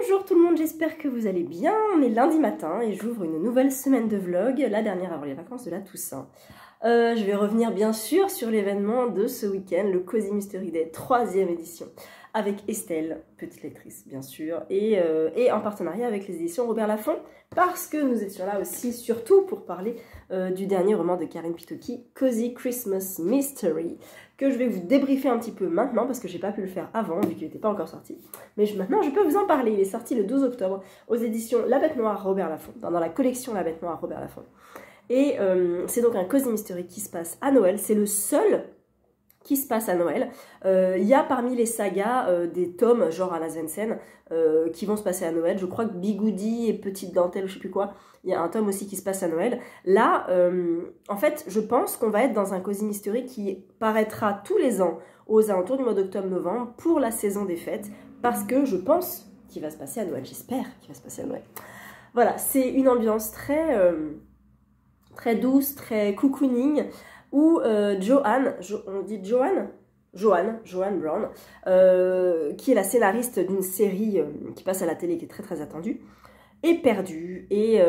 Bonjour tout le monde, j'espère que vous allez bien. On est lundi matin et j'ouvre une nouvelle semaine de vlog, la dernière avant les vacances de la Toussaint. Je vais revenir bien sûr sur l'événement de ce week-end, le Cozy Mystery Day 3e édition, avec Estelle, petite lectrice bien sûr, et en partenariat avec les éditions Robert Laffont, parce que nous étions là aussi surtout pour parler du dernier roman de Karine Pitoki, Cozy Christmas Mystery, que je vais vous débriefer un petit peu maintenant, parce que j'ai pas pu le faire avant, vu qu'il n'était pas encore sorti. Mais maintenant, je peux vous en parler. Il est sorti le 12 octobre aux éditions La Bête Noire Robert Laffont, dans la collection La Bête Noire Robert Laffont. Et c'est donc un Cozy Mystery qui se passe à Noël. C'est le seul qui se passe à Noël. Il y a parmi les sagas des tomes, genre à la Svensen, qui vont se passer à Noël. Je crois que Bigoudi et Petite Dentelle, je sais plus quoi, il y a un tome aussi qui se passe à Noël. Là, en fait, je pense qu'on va être dans un Cozy Mystery qui paraîtra tous les ans aux alentours du mois d'octobre-novembre pour la saison des fêtes, parce que je pense qu'il va se passer à Noël. J'espère qu'il va se passer à Noël. Voilà, c'est une ambiance très douce, très cocooning, où Joanne Brown, qui est la scénariste d'une série qui passe à la télé, qui est très très attendue, est perdue, et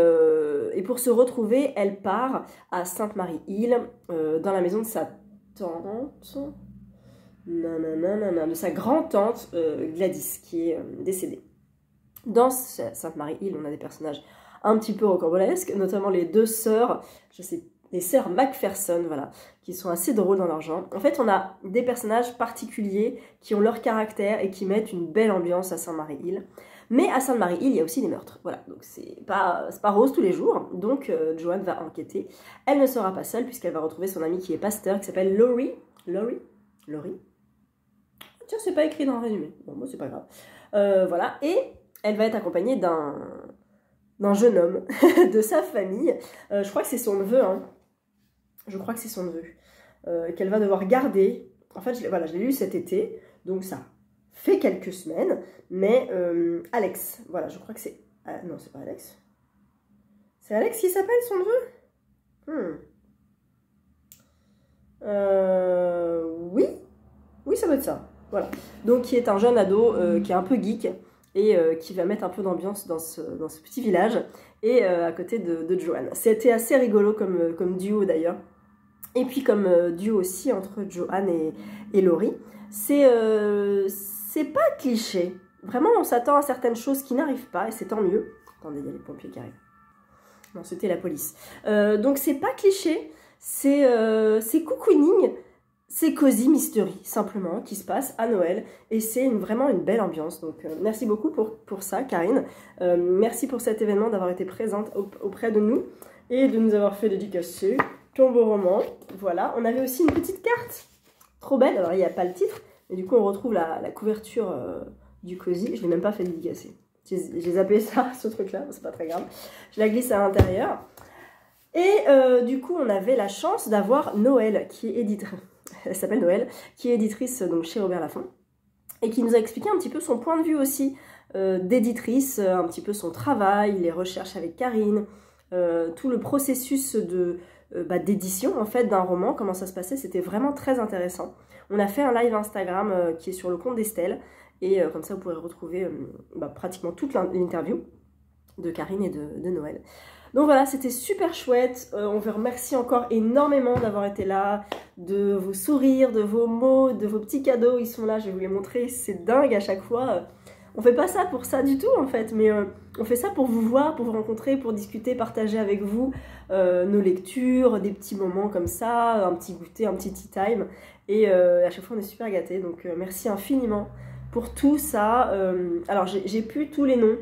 pour se retrouver, elle part à Sainte-Marie-Île, dans la maison de sa tante, de sa grand-tante Gladys, qui est décédée. Dans Sainte-Marie-Île, on a des personnages un petit peu rocambolesques, notamment les deux sœurs, les sœurs Macpherson, voilà, qui sont assez drôles dans leur genre. En fait, on a des personnages particuliers qui ont leur caractère et qui mettent une belle ambiance à Sainte-Marie-Île. Mais à Sainte-Marie-Île, il y a aussi des meurtres. Voilà, donc c'est pas rose tous les jours. Donc Joanne va enquêter. Elle ne sera pas seule puisqu'elle va retrouver son amie qui est pasteur, qui s'appelle Laurie. Tiens, c'est pas écrit dans le résumé. Bon, moi, c'est pas grave. Voilà, et elle va être accompagnée d'un jeune homme de sa famille. Je crois que c'est son neveu, hein. Je crois que c'est son neveu. Qu'elle va devoir garder. En fait, je l'ai lu cet été, donc ça fait quelques semaines. Mais Alex, voilà, je crois que c'est... non, c'est pas Alex. C'est Alex qui s'appelle son neveu? Oui, ça doit être ça. Voilà. Donc, qui est un jeune ado qui est un peu geek et qui va mettre un peu d'ambiance dans ce petit village et à côté de Joanne. C'était assez rigolo comme duo d'ailleurs. Et puis comme duo aussi entre Joanne et Laurie. C'est pas cliché. Vraiment, on s'attend à certaines choses qui n'arrivent pas et c'est tant mieux. Attendez, il y a les pompiers qui arrivent. Non, c'était la police. Donc c'est pas cliché, c'est cocooning. C'est Cozy Mystery, simplement, qui se passe à Noël. Et c'est vraiment une belle ambiance. Donc, merci beaucoup pour ça, Karine. Merci pour cet événement, d'avoir été présente auprès de nous. Et de nous avoir fait dédicacer ton beau roman. Voilà, on avait aussi une petite carte. Trop belle. Alors, il n'y a pas le titre. Mais du coup, on retrouve la couverture du Cozy. Je ne l'ai même pas fait dédicacer. J'ai zappé ça, ce truc-là. C'est pas très grave. Je la glisse à l'intérieur. Et du coup, on avait la chance d'avoir Noël, qui est éditrice. Elle s'appelle Noël, qui est éditrice donc, chez Robert Laffont, et qui nous a expliqué un petit peu son point de vue aussi d'éditrice, un petit peu son travail, les recherches avec Karine, tout le processus d'édition en fait d'un roman, comment ça se passait, c'était vraiment très intéressant. On a fait un live Instagram qui est sur le compte d'Estelle, et comme ça vous pourrez retrouver pratiquement toute l'interview de Karine et de Noël. Donc voilà, c'était super chouette. On vous remercie encore énormément d'avoir été là, de vos sourires, de vos mots, de vos petits cadeaux. Ils sont là, je vais vous les montrer. C'est dingue à chaque fois. On fait pas ça pour ça du tout en fait, mais on fait ça pour vous voir, pour vous rencontrer, pour discuter, partager avec vous nos lectures, des petits moments comme ça, un petit goûter, un petit tea time. Et à chaque fois on est super gâtés. Donc merci infiniment pour tout ça. Alors j'ai plus tous les noms,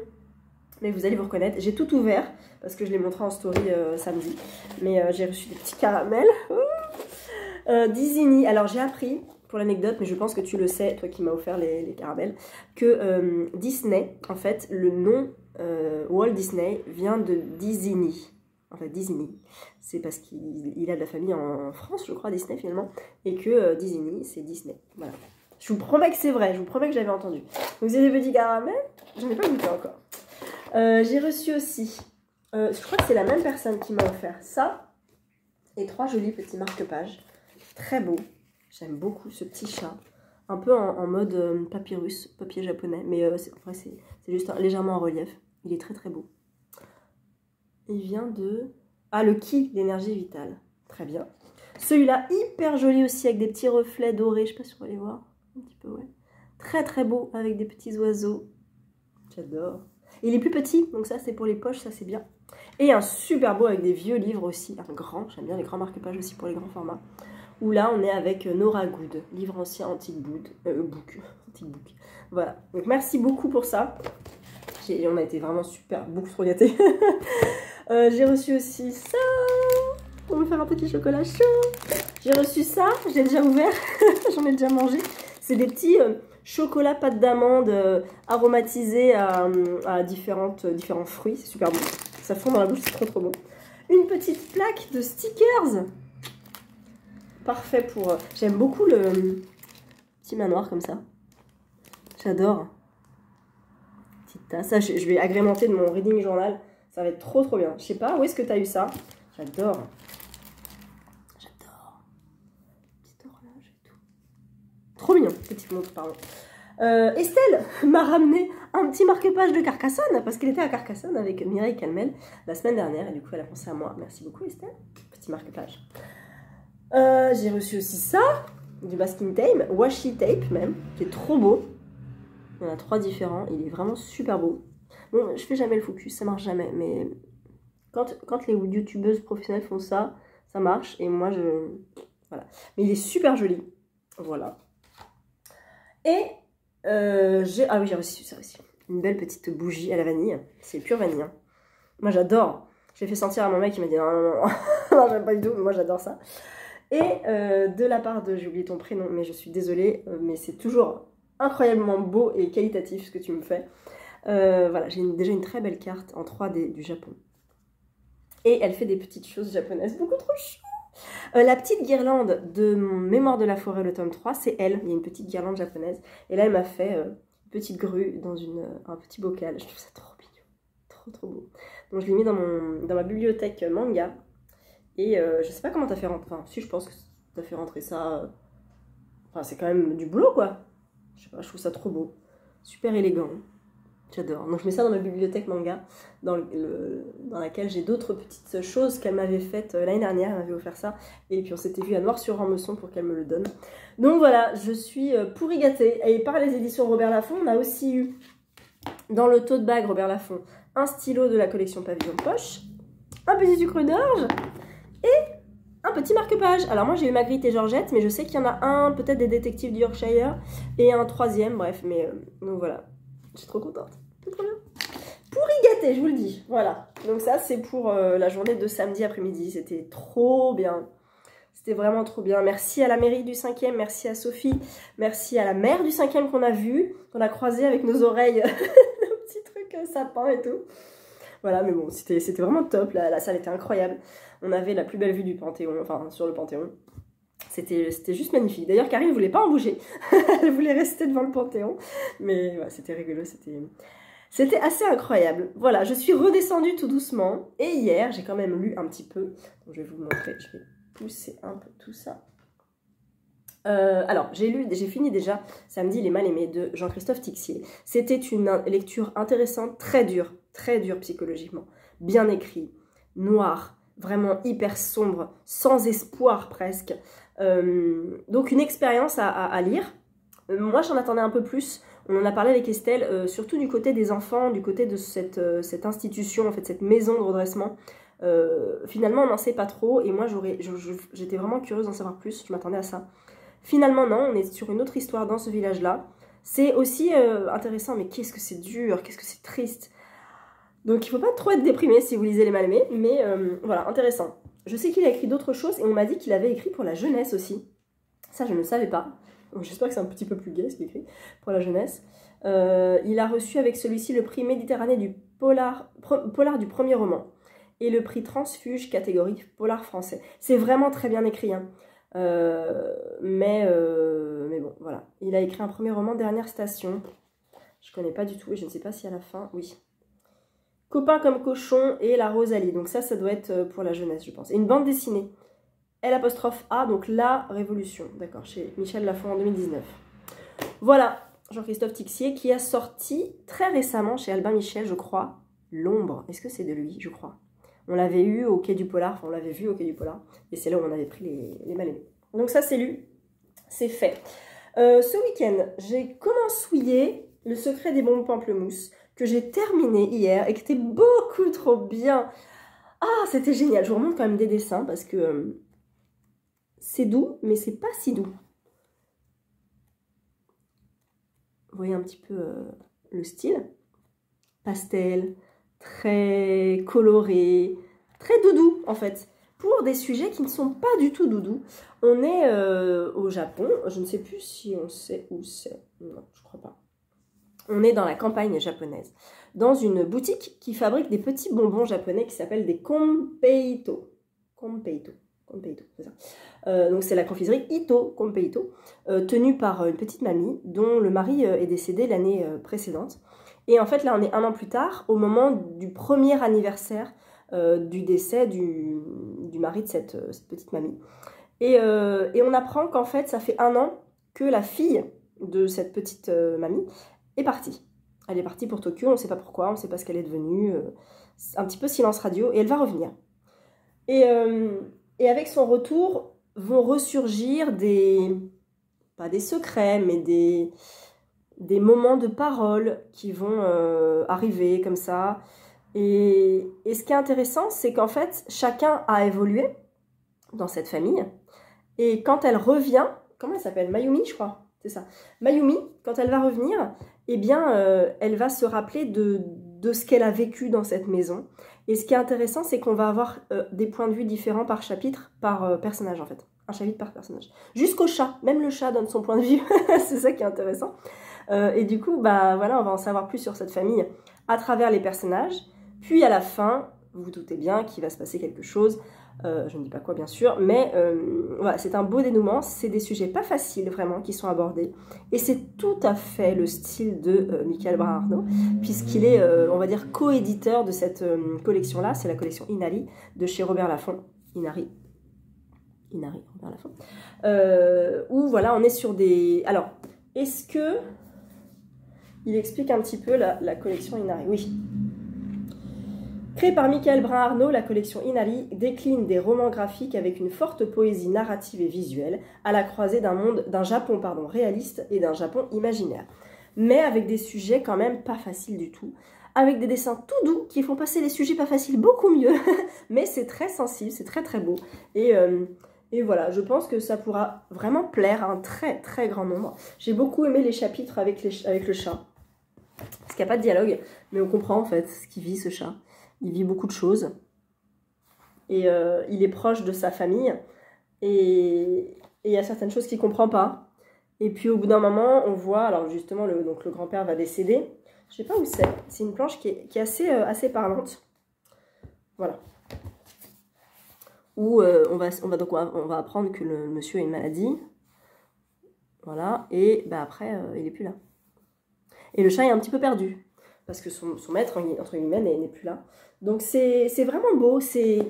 mais vous allez vous reconnaître. J'ai tout ouvert parce que je l'ai montré en story samedi. Mais j'ai reçu des petits caramels. Disney. Alors j'ai appris, pour l'anecdote, mais je pense que tu le sais, toi qui m'as offert les caramels, que Disney, en fait, le nom Walt Disney vient de Disney. En fait, Disney. C'est parce qu'il a de la famille en France, je crois, Disney finalement. Et que Disney, c'est Disney. Voilà. Je vous promets que c'est vrai, je vous promets que j'avais entendu. Donc vous avez des petits caramels, j'en ai pas goûté encore. J'ai reçu aussi, je crois que c'est la même personne qui m'a offert ça, et 3 jolis petits marque-pages, très beaux. J'aime beaucoup ce petit chat, un peu en mode papyrus, papier japonais, mais en vrai c'est juste légèrement en relief. Il est très très beau. Il vient de... Ah, le Ki, l'énergie vitale. Très bien. Celui-là, hyper joli aussi, avec des petits reflets dorés. Je sais pas si on va les voir. Un petit peu, ouais. Très très beau, avec des petits oiseaux. J'adore. Il est plus petit, donc ça c'est pour les poches, ça c'est bien. Et un super beau avec des vieux livres aussi, un grand, j'aime bien les grands marque-pages aussi pour les grands formats. Où là on est avec Nora Good, livre ancien antique book. Antique book. Voilà, donc merci beaucoup pour ça. On a été vraiment super, beaucoup trop gâtés. J'ai reçu aussi ça, pour me faire un petit chocolat chaud. J'ai reçu ça, je l'ai déjà ouvert, j'en ai déjà mangé. C'est des petits chocolats pâte d'amande aromatisés à différents fruits, c'est super bon. Ça fond dans la bouche, c'est trop trop bon. Une petite plaque de stickers. Parfait pour... J'aime beaucoup le petit manoir comme ça. J'adore. Petite tasse. Ça, je vais agrémenter de mon reading journal. Ça va être trop trop bien. Je sais pas, où est-ce que tu as eu ça? J'adore. J'adore. Petit horloge et tout. Trop mignon, petite montre, pardon. Estelle m'a ramené un petit marque-page de Carcassonne parce qu'elle était à Carcassonne avec Mireille Calmel la semaine dernière et du coup elle a pensé à moi. Merci beaucoup Estelle. Petit marque-page. J'ai reçu aussi ça, du masking tape, washi tape même, qui est trop beau. Il y en a 3 différents, il est vraiment super beau. Bon, je fais jamais le focus, ça marche jamais, mais quand les youtubeuses professionnelles font ça, ça marche et moi je... Voilà. Mais il est super joli. Voilà. Et ah oui, j'ai reçu ça aussi. Une belle petite bougie à la vanille. C'est pure vanille. Hein. Moi, j'adore. Je l'ai fait sentir à mon mec, il m'a dit non, non, non, non, j'aime pas du tout, mais moi, j'adore ça. Et de la part de, j'ai oublié ton prénom, mais je suis désolée, mais c'est toujours incroyablement beau et qualitatif ce que tu me fais. Voilà, j'ai déjà une très belle carte en 3D du Japon. Et elle fait des petites choses japonaises beaucoup trop chouettes. La petite guirlande de mon Mémoire de la forêt, le tome 3, c'est elle. Il y a une petite guirlande japonaise. Et là, elle m'a fait une petite grue dans un petit bocal. Je trouve ça trop mignon. Trop, trop beau. Donc, je l'ai mis dans ma bibliothèque manga. Et je sais pas comment t'as fait rentrer. Enfin, si, je pense que t'as fait rentrer ça. Enfin, c'est quand même du boulot, quoi. Je sais pas, je trouve ça trop beau. Super élégant. J'adore. Donc je mets ça dans ma bibliothèque manga, dans laquelle j'ai d'autres petites choses qu'elle m'avait faites l'année dernière. Elle m'avait offert ça. Et puis on s'était vu à Noir-sur-Ormesson pour qu'elle me le donne. Donc voilà, je suis pourri gâtée. Et par les éditions Robert Laffont, on a aussi eu, dans le tote bag Robert Laffont, un stylo de la collection Pavillon Poche, un petit sucre d'orge et un petit marque-page. Alors moi j'ai eu Magritte et Georgette, mais je sais qu'il y en a un, peut-être des détectives du Yorkshire, et un 3e, bref, mais donc voilà. Je suis trop contente, c'est trop bien. Pourri gâté, je vous le dis, voilà. Donc ça, c'est pour la journée de samedi après-midi. C'était trop bien. C'était vraiment trop bien. Merci à la mairie du 5e, merci à Sophie, merci à la mère du 5e qu'on a vue, qu'on a croisée avec nos oreilles, nos petits trucs sapin et tout. Voilà, mais bon, c'était vraiment top. La salle était incroyable. On avait la plus belle vue du Panthéon, enfin sur le Panthéon. C'était juste magnifique. D'ailleurs, Karine ne voulait pas en bouger. Elle voulait rester devant le Panthéon. Mais ouais, c'était rigolo, c'était assez incroyable. Voilà, je suis redescendue tout doucement. Et hier, j'ai quand même lu un petit peu. Donc, je vais vous montrer. Je vais pousser un peu tout ça. Alors, j'ai fini déjà samedi Les Mal-Aimés de Jean-Christophe Tixier. C'était une lecture intéressante, très dure psychologiquement. Bien écrit, noir, vraiment hyper sombre, sans espoir presque. Donc une expérience à lire. Moi j'en attendais un peu plus. On en a parlé avec Estelle, surtout du côté des enfants, du côté de cette institution, en fait cette maison de redressement. Finalement on n'en sait pas trop et moi j'étais vraiment curieuse d'en savoir plus, je m'attendais à ça. Finalement non, on est sur une autre histoire dans ce village-là. C'est aussi intéressant, mais qu'est-ce que c'est dur, qu'est-ce que c'est triste. Donc il ne faut pas trop être déprimé si vous lisez Les Mal-Aimés, mais voilà, intéressant. Je sais qu'il a écrit d'autres choses et on m'a dit qu'il avait écrit pour la jeunesse aussi. Ça, je ne le savais pas. J'espère que c'est un petit peu plus gai ce qu'il écrit pour la jeunesse. Il a reçu avec celui-ci le prix Méditerranée du polar du premier roman et le prix Transfuge catégorie polar français. C'est vraiment très bien écrit. Hein. Mais bon, voilà. Il a écrit un premier roman, Dernière Station. Je connais pas du tout et je ne sais pas si à la fin... Oui. Copain comme cochon et La Rosalie. Donc ça doit être pour la jeunesse, je pense. Et une bande dessinée. L''A, donc La Révolution. D'accord, chez Michel Lafon en 2019. Voilà, Jean-Christophe Tixier qui a sorti très récemment chez Albin Michel, je crois, L'Ombre. Est-ce que c'est de lui? Je crois. On l'avait eu au Quai du Polar, enfin on l'avait vu au Quai du Polar, et c'est là où on avait pris les mal-aimés. Donc ça c'est lu, c'est fait. Ce week-end, j'ai commencé Le secret des bonbons pamplemousse, que j'ai terminé hier et qui était beaucoup trop bien. Ah, c'était génial. Je vous remonte quand même des dessins parce que c'est doux, mais c'est pas si doux. Vous voyez un petit peu le style. Pastel, très coloré, très doudou en fait. Pour des sujets qui ne sont pas du tout doudou. On est au Japon. Je ne sais plus si on sait où c'est. Non, je crois pas. On est dans la campagne japonaise, dans une boutique qui fabrique des petits bonbons japonais qui s'appellent des konpeito. Konpeito, c'est ça. Donc c'est la confiserie Ito Konpeito, tenue par une petite mamie dont le mari est décédé l'année précédente. Et en fait là on est 1 an plus tard, au moment du premier anniversaire du décès du mari de cette petite mamie. Et on apprend qu'en fait ça fait 1 an que la fille de cette petite mamie est partie. Elle est partie pour Tokyo, on ne sait pas pourquoi, on ne sait pas ce qu'elle est devenue. Un petit peu silence radio, et elle va revenir. Et avec son retour, vont ressurgir pas des secrets, mais des moments de parole qui vont arriver comme ça. Et ce qui est intéressant, c'est qu'en fait, chacun a évolué dans cette famille. Et quand elle revient, comment elle s'appelle? Mayumi, je crois. C'est ça. Mayumi, quand elle va revenir, eh bien, elle va se rappeler de ce qu'elle a vécu dans cette maison. Et ce qui est intéressant, c'est qu'on va avoir des points de vue différents par chapitre, par personnage en fait. Un chapitre par personnage. Jusqu'au chat. Même le chat donne son point de vue. C'est ça qui est intéressant. Et du coup, bah voilà, on va en savoir plus sur cette famille à travers les personnages. Puis à la fin, vous vous doutez bien qu'il va se passer quelque chose. Je ne dis pas quoi bien sûr, mais voilà, c'est un beau dénouement, c'est des sujets pas faciles vraiment qui sont abordés, et c'est tout à fait le style de Michael Brun-Arnaud, puisqu'il est, on va dire, co-éditeur de cette collection-là, c'est la collection Inari, de chez Robert Laffont, Inari, Robert Laffont, où voilà, on est sur des... Alors, est-ce que... Il explique un petit peu la collection Inari, oui. Créée par Michael Brun-Arnaud, la collection Inari décline des romans graphiques avec une forte poésie narrative et visuelle à la croisée d'un Japon réaliste et d'un Japon imaginaire. Mais avec des sujets quand même pas faciles du tout. Avec des dessins tout doux qui font passer les sujets pas faciles beaucoup mieux. Mais c'est très sensible, c'est très très beau. Et voilà, je pense que ça pourra vraiment plaire à un très très grand nombre. J'ai beaucoup aimé les chapitres avec le chat. Parce qu'il n'y a pas de dialogue, mais on comprend en fait ce qu'il vit ce chat. Il vit beaucoup de choses et il est proche de sa famille et il y a certaines choses qu'il ne comprend pas. Et puis au bout d'un moment, on voit, alors justement, le grand-père va décéder. Je ne sais pas où c'est. C'est une planche qui est assez parlante. Voilà. Où on va apprendre que le monsieur a une maladie. Voilà. Et bah, après, il n'est plus là. Et le chat est un petit peu perdu. Parce que son maître, entre guillemets, n'est plus là. Donc c'est vraiment beau, c'est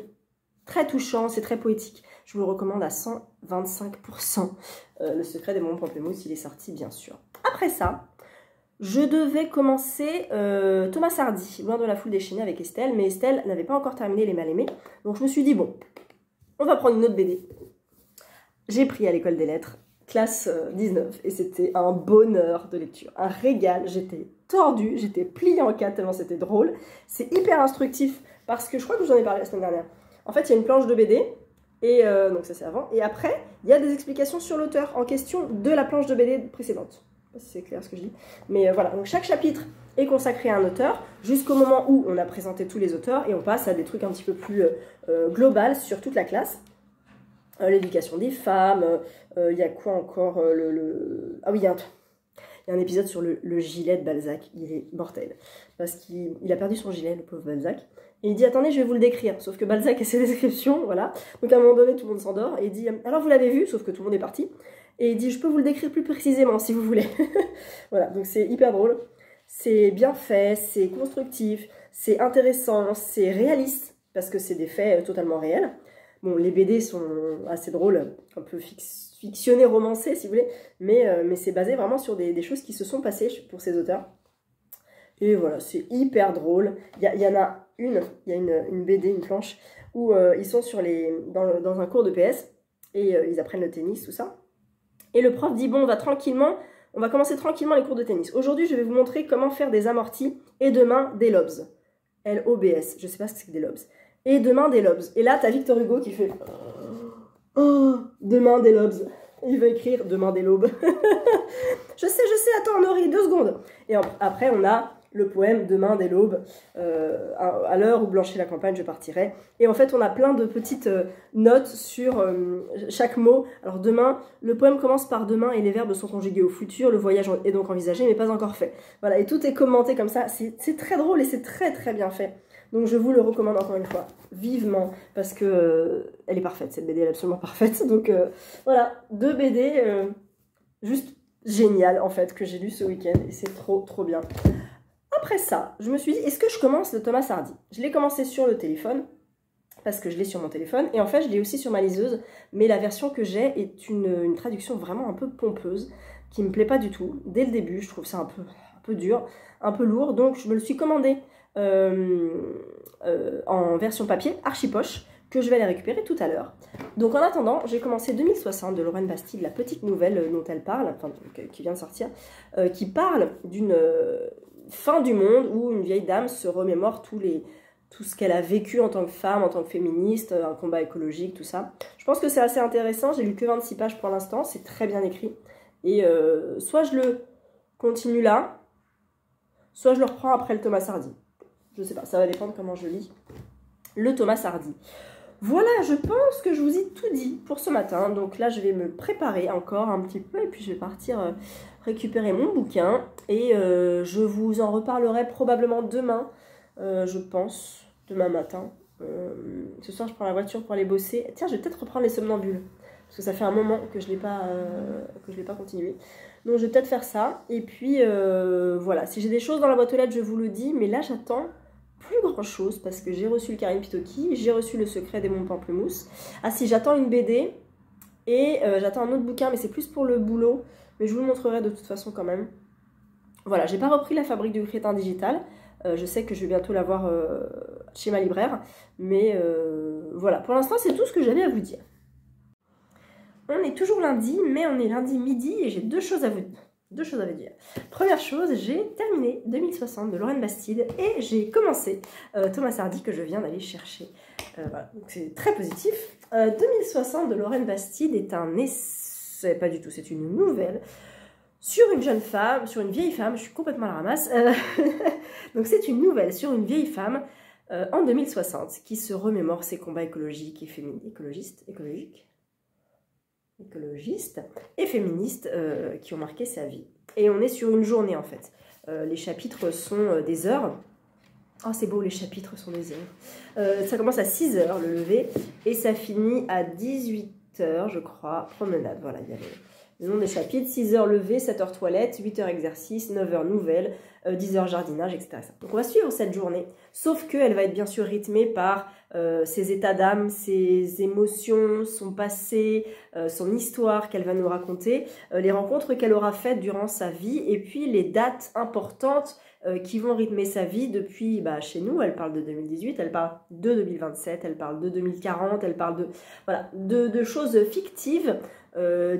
très touchant, c'est très poétique. Je vous le recommande à 125%. Le secret des bonbons pamplemousse, il est sorti, bien sûr. Après ça, je devais commencer Thomas Hardy, Loin de la foule déchaînée avec Estelle. Mais Estelle n'avait pas encore terminé Les Mal-Aimés. Donc je me suis dit, bon, on va prendre une autre BD. J'ai pris à l'école des lettres, classe 19. Et c'était un bonheur de lecture, un régal. J'étais tordue, j'étais pliée en quatre tellement c'était drôle. C'est hyper instructif parce que je crois que je vous en ai parlé la semaine dernière. En fait, il y a une planche de BD, et donc ça c'est avant. Et après, il y a des explications sur l'auteur en question de la planche de BD précédente. Je ne sais pas si c'est clair ce que je dis. Mais voilà, donc chaque chapitre est consacré à un auteur jusqu'au moment où on a présenté tous les auteurs et on passe à des trucs un petit peu plus global sur toute la classe. L'éducation des femmes, il y a quoi encore Ah oui, il y a un épisode sur le gilet de Balzac, il est mortel. Parce qu'il a perdu son gilet, le pauvre Balzac. Et il dit, attendez, je vais vous le décrire. Sauf que Balzac a ses descriptions, voilà. Donc à un moment donné, tout le monde s'endort. Et il dit, alors vous l'avez vu, sauf que tout le monde est parti. Et il dit, je peux vous le décrire plus précisément, si vous voulez. Voilà, donc c'est hyper drôle. C'est bien fait, c'est constructif, c'est intéressant, c'est réaliste. Parce que c'est des faits totalement réels. Bon, les BD sont assez drôles, un peu fictionné, romancé, si vous voulez, mais c'est basé vraiment sur des choses qui se sont passées pour ces auteurs. Et voilà, c'est hyper drôle. Il y en a il y a une BD, une planche, où ils sont dans un cours de PS, et ils apprennent le tennis, tout ça. Et le prof dit, bon, on va commencer tranquillement les cours de tennis. Aujourd'hui, je vais vous montrer comment faire des amortis, et demain, des lobs. L-O-B-S, je sais pas ce que c'est que des lobs. Et demain, des lobs. Et là, t'as Victor Hugo qui fait, oh, demain, des lobs. Il veut écrire demain des lobes. je sais, attends, Henri, 2 secondes. Et après, on a le poème Demain des l'aube, à l'heure où blanchit la campagne, je partirai. Et en fait, on a plein de petites notes sur chaque mot. Alors demain, le poème commence par demain et les verbes sont conjugués au futur. Le voyage est donc envisagé, mais pas encore fait. Voilà, et tout est commenté comme ça. C'est très drôle et c'est très très bien fait. Donc je vous le recommande encore une fois, vivement, parce que elle est parfaite, cette BD, elle est absolument parfaite. Donc voilà, 2 BD juste géniales en fait, que j'ai lu ce week-end, et c'est trop trop bien. Après ça, je me suis dit, est-ce que je commence le Thomas Hardy? Je l'ai commencé sur le téléphone, parce que je l'ai sur mon téléphone, et en fait je l'ai aussi sur ma liseuse, mais la version que j'ai est une traduction vraiment un peu pompeuse, qui me plaît pas du tout. Dès le début, je trouve ça un peu dur, un peu lourd, donc je me le suis commandé en version papier, archi-poche, que je vais aller récupérer tout à l'heure. Donc en attendant, j'ai commencé 2060 de Lorraine Bastide, la petite nouvelle dont elle parle, enfin qui vient de sortir, qui parle d'une fin du monde où une vieille dame se remémore tout ce qu'elle a vécu en tant que femme, en tant que féministe, un combat écologique, tout ça. Je pense que c'est assez intéressant, j'ai lu que 26 pages pour l'instant, c'est très bien écrit. Et soit je le continue là, soit je le reprends après le Thomas Hardy. Je sais pas, ça va dépendre comment je lis le Thomas Hardy. Voilà, je pense que je vous ai tout dit pour ce matin. Donc là, je vais me préparer encore un petit peu et puis je vais partir récupérer mon bouquin. Et je vous en reparlerai probablement demain, je pense, demain matin. Ce soir, je prends la voiture pour aller bosser. Tiens, je vais peut-être reprendre les somnambules. Parce que ça fait un moment que je l'ai pas continué. Donc je vais peut-être faire ça. Et puis voilà, si j'ai des choses dans la boîte aux lettres, je vous le dis. Mais là, j'attends plus grand chose parce que j'ai reçu le Karim Pitoki, j'ai reçu le secret des monts Pamplemousse. Ah si, j'attends une BD et j'attends un autre bouquin, mais c'est plus pour le boulot. Mais je vous le montrerai de toute façon quand même. Voilà, j'ai pas repris La Fabrique du Crétin Digital. Je sais que je vais bientôt l'avoir chez ma libraire. Mais voilà, pour l'instant, c'est tout ce que j'avais à vous dire. On est toujours lundi, mais on est lundi midi et j'ai deux choses à vous dire. Première chose, j'ai terminé 2060 de Lorraine Bastide et j'ai commencé Thomas Hardy que je viens d'aller chercher. Voilà, donc c'est très positif. 2060 de Lorraine Bastide est un essai, pas du tout, c'est une nouvelle sur une jeune femme, sur une vieille femme, je suis complètement à la ramasse. Donc c'est une nouvelle sur une vieille femme en 2060 qui se remémore ses combats écologiques et féministes qui ont marqué sa vie. Et on est sur une journée en fait. Les chapitres sont des heures. Oh c'est beau, les chapitres sont des heures. Ça commence à 6 h le lever et ça finit à 18 h je crois, promenade. Voilà, il y a le nom des chapitres, 6 h lever, 7 h toilette, 8 h exercice, 9 h nouvelle, 10 h jardinage, etc. Donc on va suivre cette journée, sauf qu'elle va être bien sûr rythmée par ses états d'âme, ses émotions, son passé, son histoire qu'elle va nous raconter, les rencontres qu'elle aura faites durant sa vie, et puis les dates importantes qui vont rythmer sa vie depuis, chez nous, elle parle de 2018, elle parle de 2027, elle parle de 2040, elle parle de choses fictives,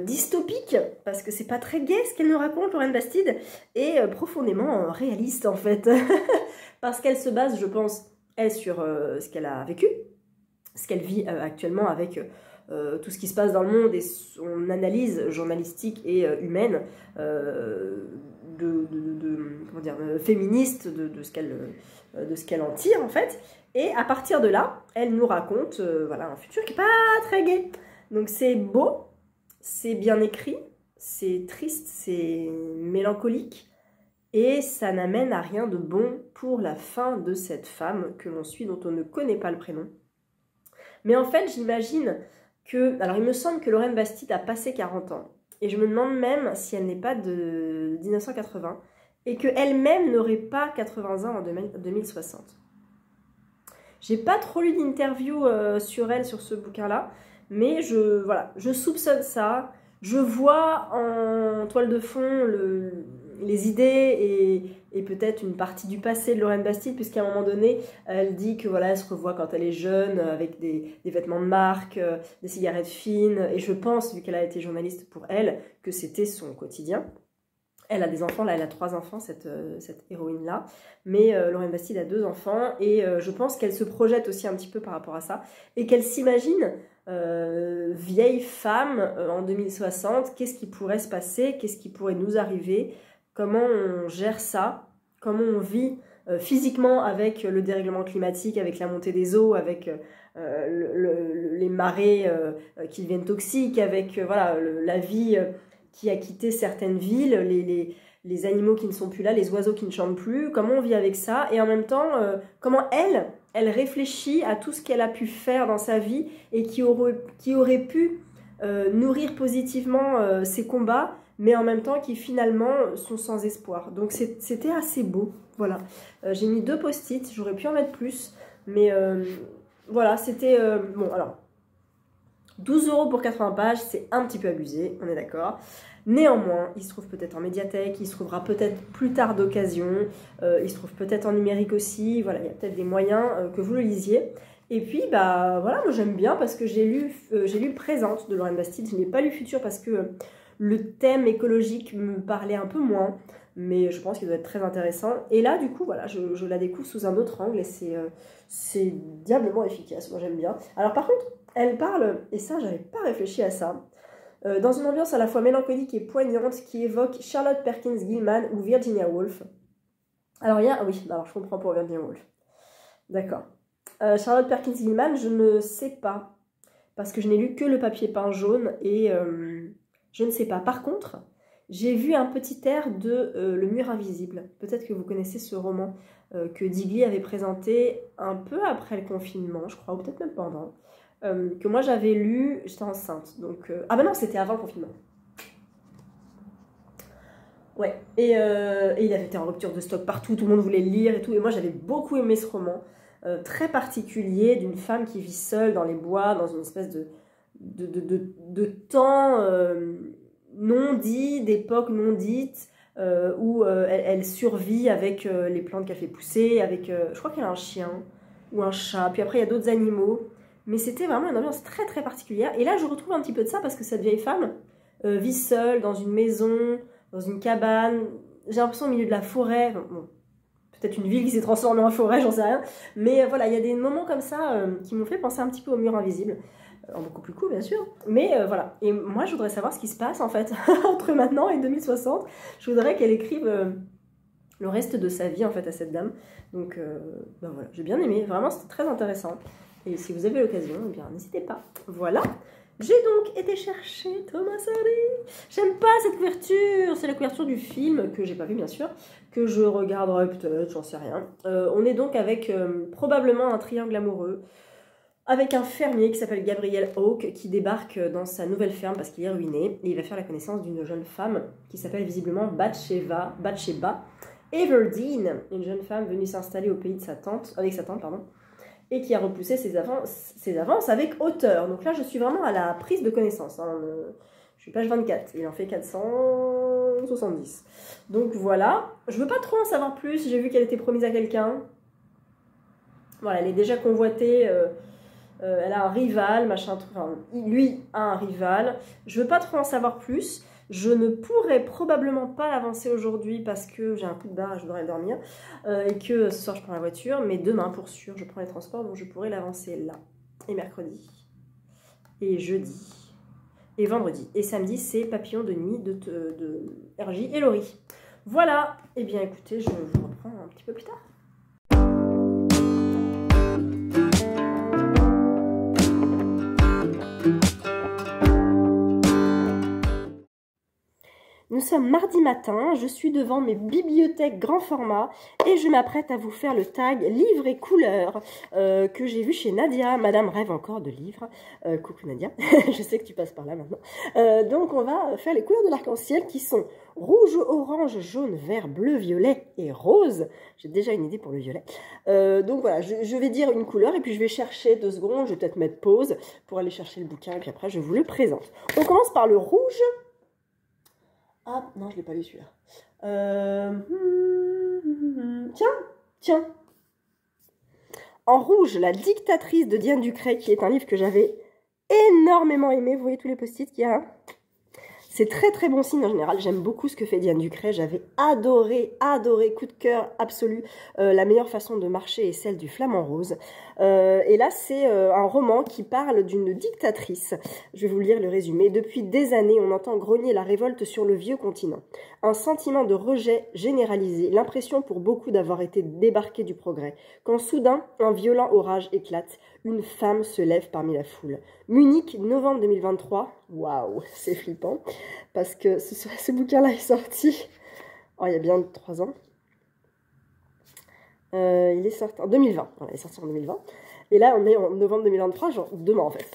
dystopiques, parce que c'est pas très gai ce qu'elle nous raconte, Lorraine Bastide, et profondément réaliste en fait, parce qu'elle se base, je pense, elle, sur ce qu'elle a vécu, ce qu'elle vit actuellement avec tout ce qui se passe dans le monde et son analyse journalistique et humaine féministe de ce qu'elle en tire en fait. Et à partir de là, elle nous raconte un futur qui n'est pas très gai. Donc c'est beau, c'est bien écrit, c'est triste, c'est mélancolique. Et ça n'amène à rien de bon pour la fin de cette femme que l'on suit, dont on ne connaît pas le prénom. Mais en fait, j'imagine que... Alors, il me semble que Lorraine Bastide a passé 40 ans. Et je me demande même si elle n'est pas de 1980 et qu'elle-même n'aurait pas 80 ans en 2060. J'ai pas trop lu d'interview sur elle, sur ce bouquin-là, mais je soupçonne ça. Je vois en toile de fond les idées et peut-être une partie du passé de Lorraine Bastide, puisqu'à un moment donné, elle dit que voilà, elle se revoit quand elle est jeune, avec des vêtements de marque, des cigarettes fines, et je pense, vu qu'elle a été journaliste pour elle, que c'était son quotidien. Elle a des enfants, là elle a 3 enfants, cette héroïne-là, mais Lorraine Bastide a 2 enfants, et je pense qu'elle se projette aussi un petit peu par rapport à ça, et qu'elle s'imagine vieille femme en 2060, qu'est-ce qui pourrait se passer, qu'est-ce qui pourrait nous arriver, comment on gère ça, comment on vit physiquement avec le dérèglement climatique, avec la montée des eaux, avec les marées qui deviennent toxiques, avec voilà, la vie qui a quitté certaines villes, les animaux qui ne sont plus là, les oiseaux qui ne chantent plus, comment on vit avec ça, et en même temps, comment elle réfléchit à tout ce qu'elle a pu faire dans sa vie et qui aurait pu nourrir positivement ses combats, mais en même temps qui finalement sont sans espoir. Donc c'était assez beau, voilà. J'ai mis 2 post-it, j'aurais pu en mettre plus, mais voilà, c'était... bon, alors, 12 € pour 80 pages, c'est un petit peu abusé, on est d'accord. Néanmoins, il se trouve peut-être en médiathèque, il se trouvera peut-être plus tard d'occasion, il se trouve peut-être en numérique aussi, voilà, il y a peut-être des moyens que vous le lisiez. Et puis, bah voilà, moi j'aime bien parce que j'ai lu Présente de Lorraine Bastide, je n'ai pas lu Futur parce que le thème écologique me parlait un peu moins, mais je pense qu'il doit être très intéressant. Et là, du coup, voilà, je la découvre sous un autre angle et c'est diablement efficace, moi j'aime bien. Alors par contre, elle parle, et ça j'avais pas réfléchi à ça, dans une ambiance à la fois mélancolique et poignante qui évoque Charlotte Perkins Gilman ou Virginia Woolf. Alors il y a... oui, alors je comprends pour Virginia Woolf. D'accord. Charlotte Perkins Gilman, je ne sais pas, parce que je n'ai lu que le papier peint jaune, et je ne sais pas. Par contre, j'ai vu un petit air de Le Mur Invisible. Peut-être que vous connaissez ce roman que Digli avait présenté un peu après le confinement, je crois, ou peut-être même pendant. Que moi j'avais lu, j'étais enceinte, donc... ah bah non, c'était avant le confinement. Ouais, et il avait été en rupture de stock partout, tout le monde voulait le lire et tout, et moi j'avais beaucoup aimé ce roman, très particulier, d'une femme qui vit seule dans les bois, dans une espèce de temps non dit, d'époque non dite, où elle survit avec les plantes qu'elle fait pousser, avec... je crois qu'elle a un chien, ou un chat, puis après il y a d'autres animaux... Mais c'était vraiment une ambiance très très particulière. Et là, je retrouve un petit peu de ça parce que cette vieille femme vit seule dans une maison, dans une cabane. J'ai l'impression au milieu de la forêt. Bon, peut-être une ville qui s'est transformée en forêt, j'en sais rien. Mais voilà, il y a des moments comme ça qui m'ont fait penser un petit peu au Mur Invisible. En beaucoup plus court, bien sûr. Mais voilà. Et moi, je voudrais savoir ce qui se passe en fait entre maintenant et 2060. Je voudrais qu'elle écrive le reste de sa vie en fait à cette dame. Donc ben voilà, j'ai bien aimé. Vraiment, c'était très intéressant. Et si vous avez l'occasion, eh bien n'hésitez pas. Voilà. J'ai donc été chercher Thomas Hardy. J'aime pas cette couverture. C'est la couverture du film que j'ai pas vu bien sûr, que je regarderai peut-être, j'en sais rien. On est donc avec probablement un triangle amoureux, avec un fermier qui s'appelle Gabriel Hawke qui débarque dans sa nouvelle ferme parce qu'il est ruiné. Et il va faire la connaissance d'une jeune femme qui s'appelle visiblement Bathsheba Everdeen, une jeune femme venue s'installer au pays de avec sa tante, pardon, et qui a repoussé ses avances avec hauteur. Donc là, je suis vraiment à la prise de connaissance. Hein. Je suis page 24, il en fait 470. Donc voilà, je veux pas trop en savoir plus, j'ai vu qu'elle était promise à quelqu'un. Voilà, elle est déjà convoitée, elle a un rival, machin, enfin, lui a un rival. Je veux pas trop en savoir plus. Je ne pourrais probablement pas l'avancer aujourd'hui parce que j'ai un coup de barre et je devrais dormir. Et que ce soir je prends la voiture. Mais demain pour sûr je prends les transports. Donc je pourrais l'avancer là. Et mercredi. Et jeudi. Et vendredi. Et samedi c'est Papillon de nuit de RJ et Laurie. Voilà. Et bien écoutez, je vous reprends un petit peu plus tard. Nous sommes mardi matin, je suis devant mes bibliothèques grand format et je m'apprête à vous faire le tag livres et couleurs que j'ai vu chez Nadia. Madame rêve encore de livres. Coucou Nadia, je sais que tu passes par là maintenant. Donc on va faire les couleurs de l'arc-en-ciel qui sont rouge, orange, jaune, vert, bleu, violet et rose. J'ai déjà une idée pour le violet. Donc voilà, je vais dire une couleur et puis je vais chercher 2 secondes. Je vais peut-être mettre pause pour aller chercher le bouquin et puis après je vous le présente. On commence par le rouge. Ah, non, je ne l'ai pas lu celui-là. Tiens. En rouge, La dictatrice de Diane Ducré, qui est un livre que j'avais énormément aimé. Vous voyez tous les post-it qu'il y a. C'est très très bon signe en général. J'aime beaucoup ce que fait Diane Ducré. J'avais adoré, coup de cœur absolu. La meilleure façon de marcher est celle du flamant rose. Et là, c'est un roman qui parle d'une dictatrice. Je vais vous lire le résumé. Depuis des années, on entend grogner la révolte sur le vieux continent. Un sentiment de rejet généralisé, l'impression pour beaucoup d'avoir été débarqué du progrès. Quand soudain, un violent orage éclate, une femme se lève parmi la foule. Munich, novembre 2023. Waouh, c'est flippant. Parce que ce bouquin-là est sorti il y a bien 3 ans. Il est sorti en 2020. Voilà, il est sorti en 2020. Et là, on est en novembre 2023, genre demain en fait.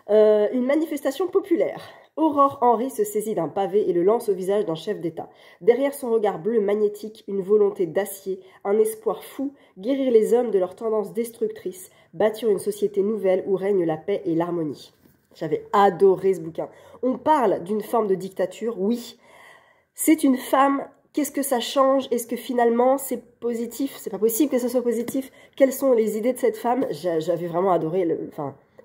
Une manifestation populaire. Aurore Henry se saisit d'un pavé et le lance au visage d'un chef d'État. Derrière son regard bleu magnétique, une volonté d'acier, un espoir fou, guérir les hommes de leurs tendances destructrices, bâtir une société nouvelle où règne la paix et l'harmonie. J'avais adoré ce bouquin. On parle d'une forme de dictature, oui. C'est une femme, qu'est-ce que ça change? Est-ce que finalement c'est positif? C'est pas possible que ce soit positif. Quelles sont les idées de cette femme? J'avais vraiment adoré,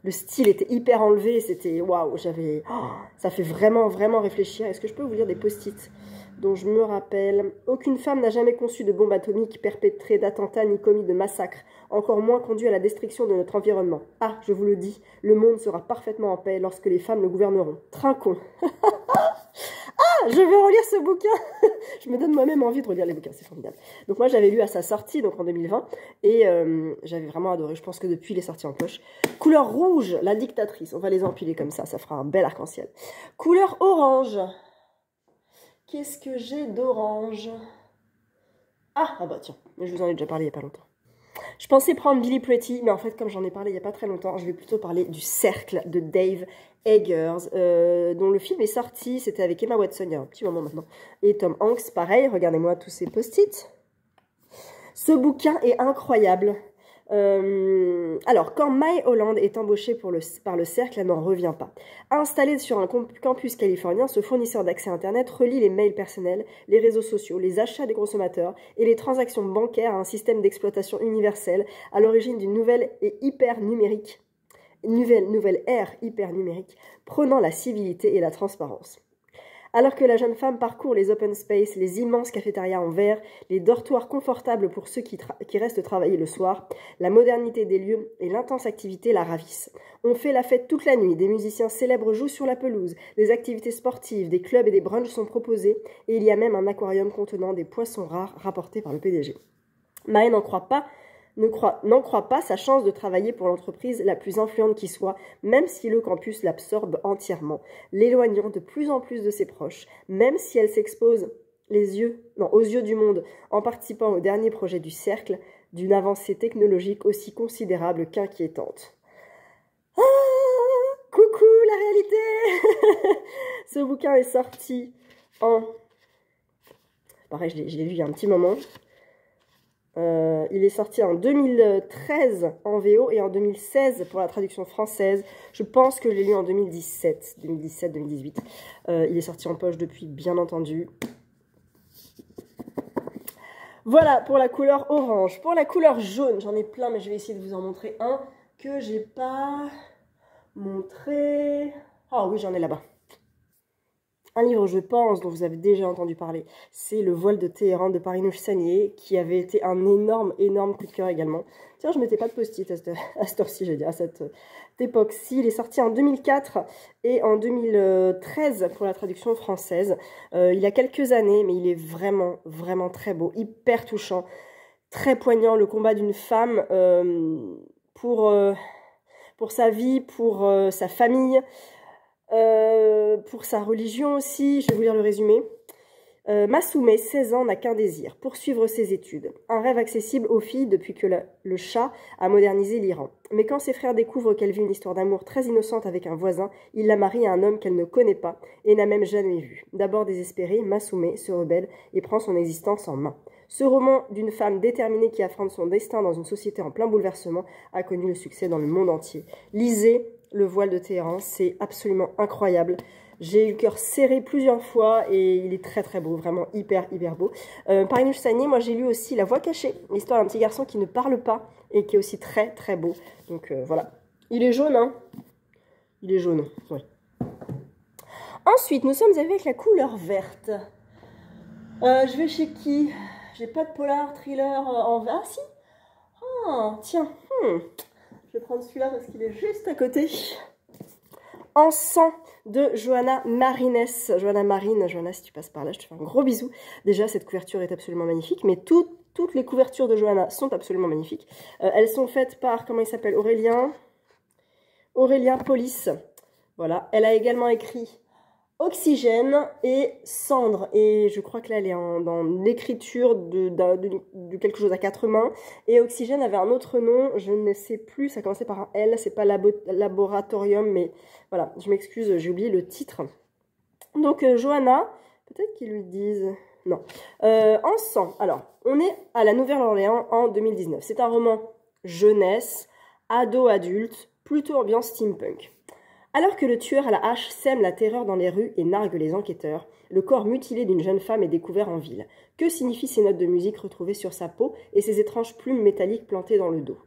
le style était hyper enlevé, c'était waouh, ça fait vraiment, vraiment réfléchir. Est-ce que je peux vous lire des post-it dont je me rappelle? Aucune femme n'a jamais conçu de bombe atomique, perpétré d'attentats ni commis de massacres, encore moins conduit à la destruction de notre environnement. Ah, je vous le dis, le monde sera parfaitement en paix lorsque les femmes le gouverneront. Trinquons. Ah, je vais relire ce bouquin. Je me donne moi-même envie de relire les bouquins, c'est formidable. Donc moi, j'avais lu à sa sortie, donc en 2020, et j'avais vraiment adoré. Je pense que depuis, il est sorti en poche. Couleur rouge, La dictatrice. On va les empiler comme ça fera un bel arc-en-ciel. Couleur orange. Qu'est-ce que j'ai d'orange? Ah bah tiens, mais je vous en ai déjà parlé il n'y a pas longtemps. Je pensais prendre Billy Pretty, mais en fait, comme j'en ai parlé il n'y a pas très longtemps, je vais plutôt parler du Cercle de Dave Eggers, dont le film est sorti, c'était avec Emma Watson il y a un petit moment maintenant, et Tom Hanks, pareil, regardez-moi tous ces post-it. Ce bouquin est incroyable. Alors, quand Mae Holland est embauchée par le Cercle, elle n'en revient pas. Installée sur un campus californien, ce fournisseur d'accès Internet relie les mails personnels, les réseaux sociaux, les achats des consommateurs et les transactions bancaires à un système d'exploitation universel à l'origine d'une nouvelle ère hyper numérique, prônant la civilité et la transparence. Alors que la jeune femme parcourt les open space, les immenses cafétérias en verre, les dortoirs confortables pour ceux qui restent travailler le soir, la modernité des lieux et l'intense activité la ravissent. On fait la fête toute la nuit, des musiciens célèbres jouent sur la pelouse, des activités sportives, des clubs et des brunchs sont proposés, et il y a même un aquarium contenant des poissons rares rapportés par le PDG. Mae n'en croit pas sa chance de travailler pour l'entreprise la plus influente qui soit, même si le campus l'absorbe entièrement, l'éloignant de plus en plus de ses proches, même si elle s'expose aux yeux du monde en participant au dernier projet du Cercle, d'une avancée technologique aussi considérable qu'inquiétante. Ah, coucou la réalité. Ce bouquin est sorti en... Pareil, je l'ai lu il y a un petit moment. Il est sorti en 2013 en VO et en 2016 pour la traduction française. Je pense que je l'ai lu en 2017-2018. Il est sorti en poche depuis, bien entendu. Voilà pour la couleur orange. Pour la couleur jaune, j'en ai plein, mais je vais essayer de vous en montrer un que j'ai pas montré. Ah oui, j'en ai là-bas. Un livre, je pense, dont vous avez déjà entendu parler, c'est Le voile de Téhéran de Parinouche Sagnier, qui avait été un énorme coup de cœur également. Tiens, je ne mettais pas de post-it à cette heure-ci, j'ai dit, à cette époque-ci. Il est sorti en 2004 et en 2013 pour la traduction française. Il a quelques années, mais il est vraiment très beau, hyper touchant, très poignant. Le combat d'une femme pour sa vie, pour sa famille, pour sa religion aussi. Je vais vous lire le résumé. Masume, 16 ans, n'a qu'un désir, poursuivre ses études. Un rêve accessible aux filles depuis que le Shah a modernisé l'Iran. Mais quand ses frères découvrent qu'elle vit une histoire d'amour très innocente avec un voisin, il la marie à un homme qu'elle ne connaît pas et n'a même jamais vu. D'abord désespérée, Masume se rebelle et prend son existence en main. Ce roman d'une femme déterminée qui affronte son destin dans une société en plein bouleversement a connu le succès dans le monde entier. Lisez Le voile de Téhéran, c'est absolument incroyable. J'ai eu le cœur serré plusieurs fois et il est très très beau, vraiment hyper beau. Parinoush Sani, moi j'ai lu aussi La Voix cachée, l'histoire d'un petit garçon qui ne parle pas et qui est aussi très très beau. Donc voilà. Il est jaune, hein? Il est jaune, oui. Ensuite, nous sommes avec la couleur verte. Je vais chez qui? J'ai pas de polar, thriller en vert. Ah si? Ah, tiens. Je vais prendre celui-là parce qu'il est juste à côté. En sang de Johanna Marines. Johanna Marine, Johanna, si tu passes par là, je te fais un gros bisou. Déjà, cette couverture est absolument magnifique, mais toutes les couvertures de Johanna sont absolument magnifiques. Elles sont faites par, comment il s'appelle, Aurélien Polis. Voilà. Elle a également écrit Oxygène et Cendre. Et je crois que là, elle est dans l'écriture de quelque chose à 4 mains. Et Oxygène avait un autre nom, je ne sais plus, ça commençait par un L, c'est pas Laboratorium, mais voilà, je m'excuse, j'ai oublié le titre. Donc, Johanna, peut-être qu'ils lui disent... Non. En sang, alors, on est à la Nouvelle-Orléans en 2019. C'est un roman jeunesse, ado-adulte, plutôt ambiance steampunk. Alors que le tueur à la hache sème la terreur dans les rues et nargue les enquêteurs, le corps mutilé d'une jeune femme est découvert en ville. Que signifient ces notes de musique retrouvées sur sa peau et ces étranges plumes métalliques plantées dans le dos?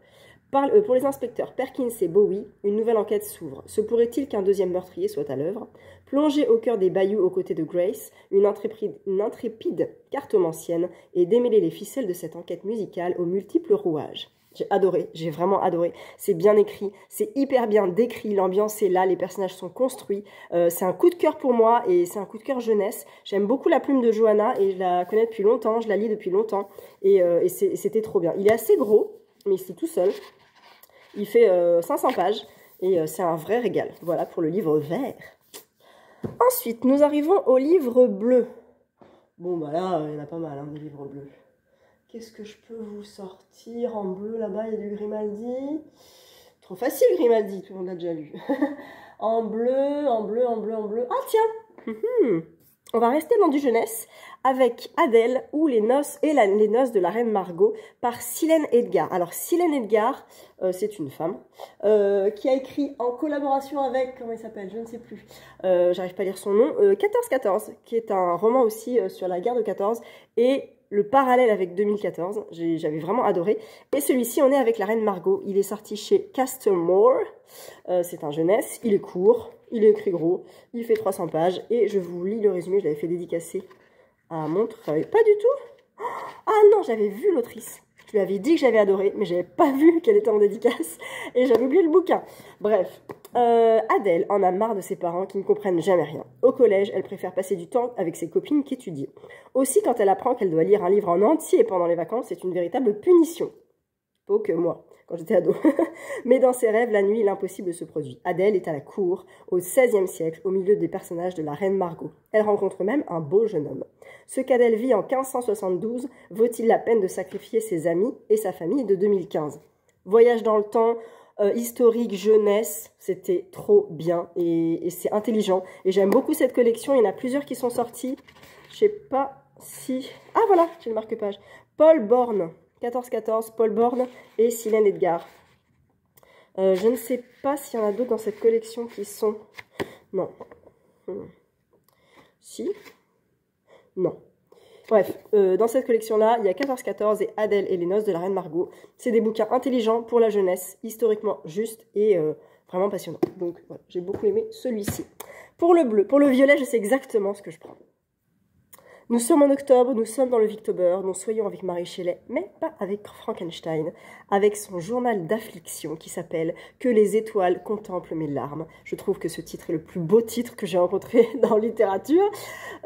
Pour les inspecteurs Perkins et Bowie, une nouvelle enquête s'ouvre. Se pourrait-il qu'un deuxième meurtrier soit à l'œuvre? Plongée au cœur des bayous aux côtés de Grace, une intrépide cartomancienne, et démêler les ficelles de cette enquête musicale aux multiples rouages. J'ai adoré, j'ai vraiment adoré. C'est bien écrit, c'est hyper bien décrit, l'ambiance est là, les personnages sont construits. C'est un coup de cœur pour moi et c'est un coup de cœur jeunesse. J'aime beaucoup la plume de Johanna et je la connais depuis longtemps, je la lis depuis longtemps et c'était trop bien. Il est assez gros, mais c'est tout seul. Il fait 500 pages et c'est un vrai régal. Voilà pour le livre vert. Ensuite, nous arrivons au livre bleu. Bon, bah là, il y en a pas mal, hein, des livres bleus. Qu'est-ce que je peux vous sortir en bleu là-bas? Il y a du Grimaldi. Trop facile, Grimaldi, tout le monde l'a déjà lu. En bleu. Ah tiens, on va rester dans du jeunesse avec Adèle ou les noces de la reine Margot par Silène Edgar. Alors Silène Edgar, c'est une femme qui a écrit en collaboration avec, comment il s'appelle, je ne sais plus, j'arrive pas à lire son nom, 14-14, qui est un roman aussi sur la guerre de 14 et le parallèle avec 2014, j'avais vraiment adoré. Et celui-ci, on est avec la reine Margot. Il est sorti chez Castlemore. C'est un jeunesse. Il est court, il est écrit gros, il fait 300 pages. Et je vous lis le résumé, je l'avais fait dédicacer à Montre. Pas du tout. Ah non, j'avais vu l'autrice. Je lui avais dit que j'avais adoré, mais j'avais pas vu qu'elle était en dédicace. Et j'avais oublié le bouquin. Bref. Adèle en a marre de ses parents qui ne comprennent jamais rien. Au collège, elle préfère passer du temps avec ses copines qu'étudier. Aussi, quand elle apprend qu'elle doit lire un livre en entier pendant les vacances, c'est une véritable punition. Pas que moi, quand j'étais ado. Mais dans ses rêves, la nuit, l'impossible se produit. Adèle est à la cour, au XVIe siècle, au milieu des personnages de la reine Margot. Elle rencontre même un beau jeune homme. Ce qu'Adèle vit en 1572, vaut-il la peine de sacrifier ses amis et sa famille de 2015? Voyage dans le temps... historique, jeunesse, c'était trop bien et c'est intelligent. Et j'aime beaucoup cette collection, il y en a plusieurs qui sont sortis. Je sais pas si... Ah voilà, j'ai le marque-page. Paul Borne, 14-14, Paul Borne et Silène Edgar. Je ne sais pas s'il y en a d'autres dans cette collection qui sont... Non. Si? Non. Bref, dans cette collection-là, il y a 14-14 et Adèle et les noces de la reine Margot. C'est des bouquins intelligents pour la jeunesse, historiquement justes et vraiment passionnants. Donc voilà, j'ai beaucoup aimé celui-ci. Pour le bleu, pour le violet, je sais exactement ce que je prends. Nous sommes en octobre, nous sommes dans le Victober, nous soyons avec Mary Shelley, mais pas avec Frankenstein, avec son journal d'affliction qui s'appelle « Que les étoiles contemplent mes larmes ». Je trouve que ce titre est le plus beau titre que j'ai rencontré dans la littérature.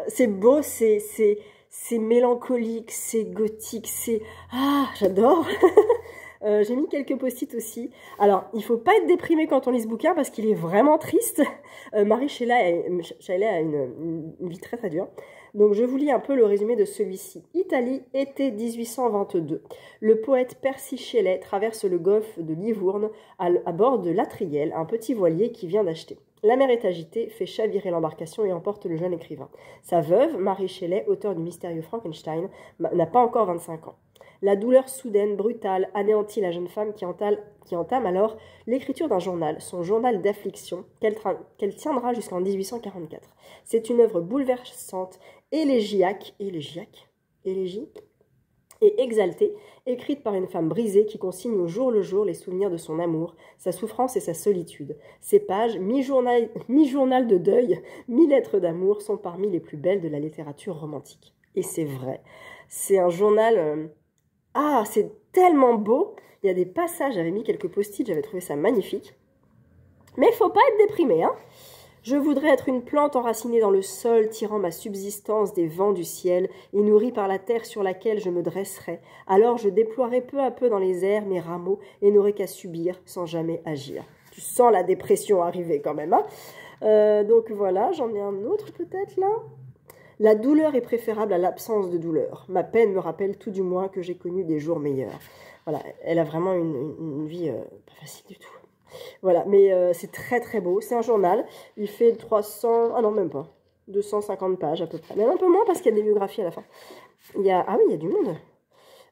C'est beau, c'est mélancolique, c'est gothique, c'est... Ah, j'adore. J'ai mis quelques post-it aussi. Alors, il ne faut pas être déprimé quand on lit ce bouquin parce qu'il est vraiment triste. Mary Shelley a une vie très très dure. Donc je vous lis un peu le résumé de celui-ci. Italie, été 1822. Le poète Percy Shelley traverse le golfe de Livourne à bord de l'Atriel, un petit voilier qu'il vient d'acheter. La mer est agitée, fait chavirer l'embarcation et emporte le jeune écrivain. Sa veuve, Mary Shelley, auteure du mystérieux Frankenstein, n'a pas encore 25 ans. La douleur soudaine, brutale, anéantit la jeune femme qui entame alors l'écriture d'un journal, son journal d'affliction, qu'elle tiendra jusqu'en 1844. C'est une œuvre bouleversante, élégiaque et exaltée, écrite par une femme brisée qui consigne au jour le jour les souvenirs de son amour, sa souffrance et sa solitude. Ces pages, mi-journal de deuil, mi-lettres d'amour, sont parmi les plus belles de la littérature romantique. Et c'est vrai, c'est un journal... Ah, c'est tellement beau. Il y a des passages, j'avais mis quelques post-it, j'avais trouvé ça magnifique. Mais il ne faut pas être déprimé, hein. Je voudrais être une plante enracinée dans le sol, tirant ma subsistance des vents du ciel et nourrie par la terre sur laquelle je me dresserai. Alors je déploierai peu à peu dans les airs mes rameaux et n'aurai qu'à subir sans jamais agir. Tu sens la dépression arriver quand même, hein. Donc voilà, j'en ai un autre peut-être là. La douleur est préférable à l'absence de douleur. Ma peine me rappelle tout du moins que j'ai connu des jours meilleurs. Voilà, elle a vraiment une vie pas facile du tout. Voilà, mais c'est très très beau. C'est un journal. Il fait 300... Ah non, même pas. 250 pages à peu près. Même un peu moins parce qu'il y a des biographies à la fin. Ah oui, il y a du monde.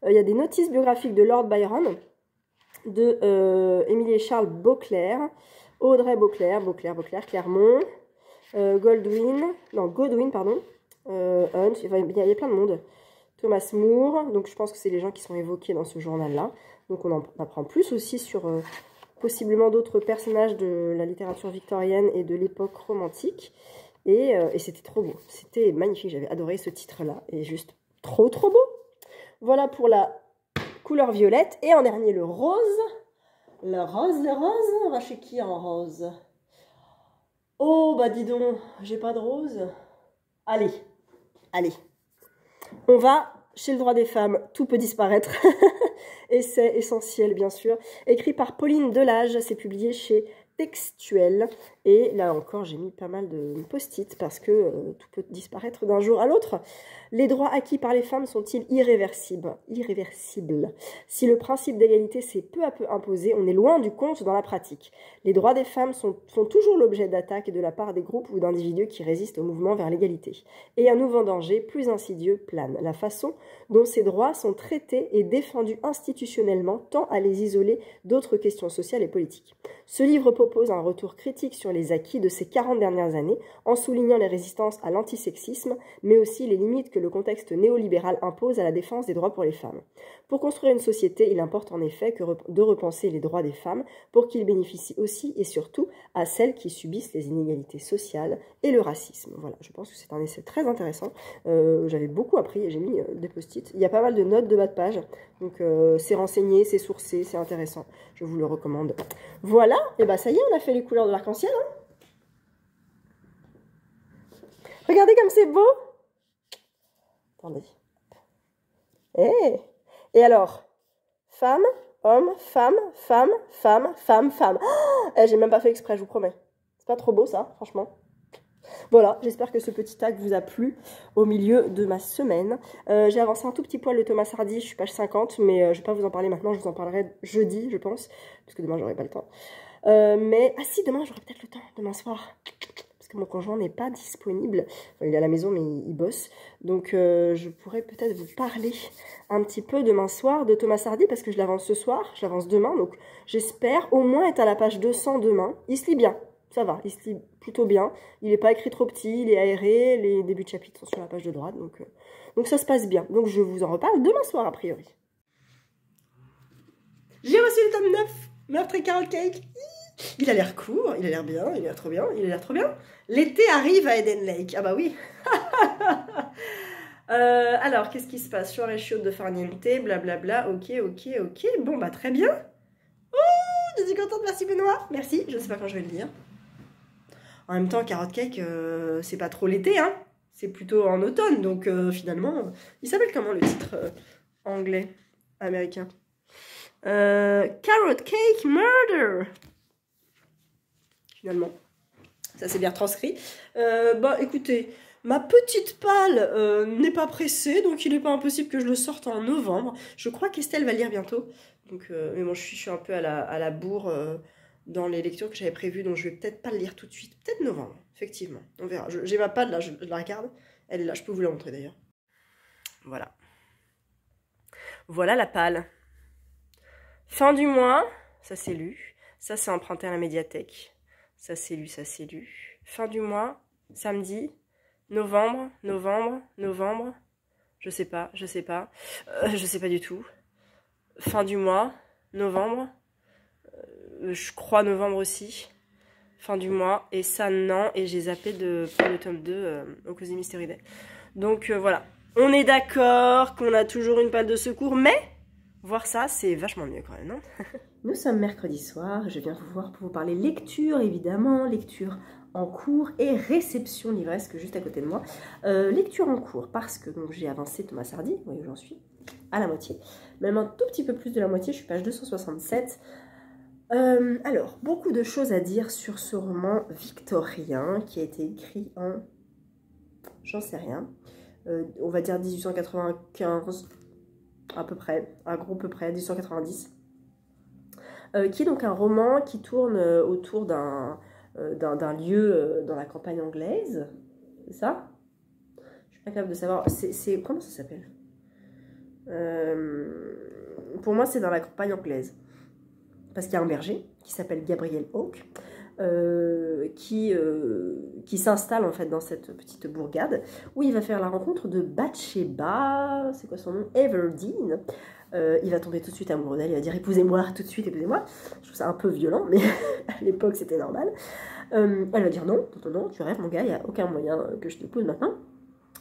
Il y a des notices biographiques de Lord Byron, de Émilie Charles Beauclerc, Audrey Beauclerc, Clermont, Godwin, pardon. Hunt, il y a plein de monde. Thomas Moore, donc je pense que c'est les gens qui sont évoqués dans ce journal-là. Donc on en apprend plus aussi sur possiblement d'autres personnages de la littérature victorienne et de l'époque romantique. Et c'était trop beau. C'était magnifique, j'avais adoré ce titre-là. Et juste trop trop beau. Voilà pour la couleur violette. Et en dernier, le rose. Le rose. On va chez qui en rose? Oh, bah dis donc, j'ai pas de rose. Allez. On va chez le droit des femmes, tout peut disparaître. Essai essentiel, bien sûr. Écrit par Pauline Delage, c'est publié chez Textuel. Et là encore, j'ai mis pas mal de post-it parce que tout peut disparaître d'un jour à l'autre. Les droits acquis par les femmes sont-ils irréversibles? Si le principe d'égalité s'est peu à peu imposé, on est loin du compte dans la pratique. Les droits des femmes sont toujours l'objet d'attaques de la part des groupes ou d'individus qui résistent au mouvement vers l'égalité. Et un nouveau danger, plus insidieux, plane. La façon dont ces droits sont traités et défendus institutionnellement tend à les isoler d'autres questions sociales et politiques. Ce livre propose un retour critique sur les acquis de ces 40 dernières années, en soulignant les résistances à l'antisexisme, mais aussi les limites que le contexte néolibéral impose à la défense des droits pour les femmes. Pour construire une société, il importe en effet de repenser les droits des femmes pour qu'ils bénéficient aussi et surtout à celles qui subissent les inégalités sociales et le racisme. Voilà, je pense que c'est un essai très intéressant. J'avais beaucoup appris et j'ai mis des post-it. Il y a pas mal de notes de bas de page, donc c'est renseigné, c'est sourcé, c'est intéressant. Je vous le recommande. Voilà, et bah ça y est, on a fait les couleurs de l'arc-en-ciel. Hein. Regardez comme c'est beau. Attendez. Et alors, femme, homme, femme. Oh, j'ai même pas fait exprès, je vous promets. C'est pas trop beau ça, franchement. Voilà, j'espère que ce petit tag vous a plu au milieu de ma semaine. J'ai avancé un tout petit poil le Thomas Hardy, je suis page 50, mais je vais pas vous en parler maintenant, je vous en parlerai jeudi, je pense, parce que demain j'aurai pas le temps. Ah si, demain j'aurai peut-être le temps, demain soir. Parce que mon conjoint n'est pas disponible. Enfin, il est à la maison, mais il bosse. Donc, je pourrais peut-être vous parler un petit peu demain soir de Thomas Hardy, parce que je l'avance ce soir, je l'avance demain. Donc, j'espère au moins être à la page 200 demain. Il se lit bien, ça va, il se lit plutôt bien. Il n'est pas écrit trop petit, il est aéré, les débuts de chapitre sont sur la page de droite. Donc ça se passe bien. Donc, je vous en reparle demain soir, a priori. J'ai reçu le tome 9, Meurtre et Carrot Cake. Il a l'air court, il a l'air bien, il a l'air trop bien, L'été arrive à Eden Lake. Ah bah oui. Alors, qu'est-ce qui se passe? Soirée chaude de farniente, blablabla. Ok. Bon, bah très bien. Oh, je suis contente, merci Benoît. Merci, je sais pas quand je vais le lire. En même temps, Carrot Cake, c'est pas trop l'été, hein. C'est plutôt en automne, donc finalement... Il s'appelle comment le titre anglais, américain? Carrot Cake Murder. Finalement, ça c'est bien transcrit. Bah écoutez, Ma petite palle n'est pas pressée, donc il n'est pas impossible que je le sorte en novembre. Je crois qu'Estelle va lire bientôt. Donc, mais bon, je suis un peu à la bourre dans les lectures que j'avais prévues, donc je vais peut-être pas le lire tout de suite. Peut-être novembre, effectivement. On verra. J'ai ma palle là, je la regarde. Elle est là, je peux vous la montrer d'ailleurs. Voilà. Voilà la palle. Fin du mois, ça c'est lu. Ça c'est emprunté à la médiathèque. Ça c'est lu, ça c'est lu. Fin du mois, samedi, novembre. Je sais pas du tout. Fin du mois, novembre. Je crois novembre aussi. Fin du mois. Et ça, non. Et j'ai zappé pour le tome 2 au Cozy Mystery Day. Donc voilà. On est d'accord qu'on a toujours une palle de secours, mais voir ça, c'est vachement mieux quand même, non? Nous sommes mercredi soir, je viens vous voir pour vous parler lecture, évidemment, lecture en cours et réception livresque juste à côté de moi. Lecture en cours, parce que j'ai avancé Thomas Hardy, vous voyez où j'en suis, à la moitié. Même un tout petit peu plus de la moitié, je suis page 267. Alors, beaucoup de choses à dire sur ce roman victorien qui a été écrit en... j'en sais rien. On va dire 1895, à peu près, un gros peu près, 1890, qui est donc un roman qui tourne autour d'un lieu dans la campagne anglaise, c'est ça? Je suis pas capable de savoir, comment ça s'appelle? Pour moi, c'est dans la campagne anglaise, parce qu'il y a un berger qui s'appelle Gabriel Hawke, qui s'installe en fait dans cette petite bourgade où il va faire la rencontre de Bathsheba, c'est quoi son nom, Everdeen. Il va tomber tout de suite amoureux d'elle, il va dire épousez-moi, tout de suite épousez-moi. Je trouve ça un peu violent, mais à l'époque c'était normal. Elle va dire non, tu rêves mon gars, il n'y a aucun moyen que je t'épouse maintenant.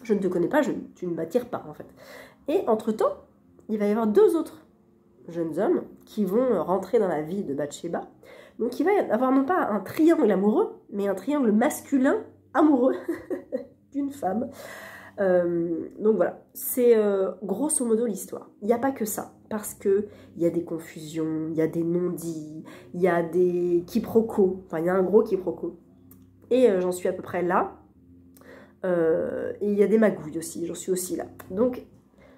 Je ne te connais pas, tu ne m'attires pas en fait. Et entre-temps, il va y avoir deux autres jeunes hommes qui vont rentrer dans la vie de Bathsheba. Donc il va y avoir non pas un triangle amoureux, mais un triangle masculin amoureux d'une femme. Donc voilà, c'est grosso modo l'histoire. Il n'y a pas que ça, parce qu'il y a des confusions, il y a des non-dits, il y a des quiproquos, enfin il y a un gros quiproquo. Et j'en suis à peu près là. Et il y a des magouilles aussi, j'en suis aussi là. Donc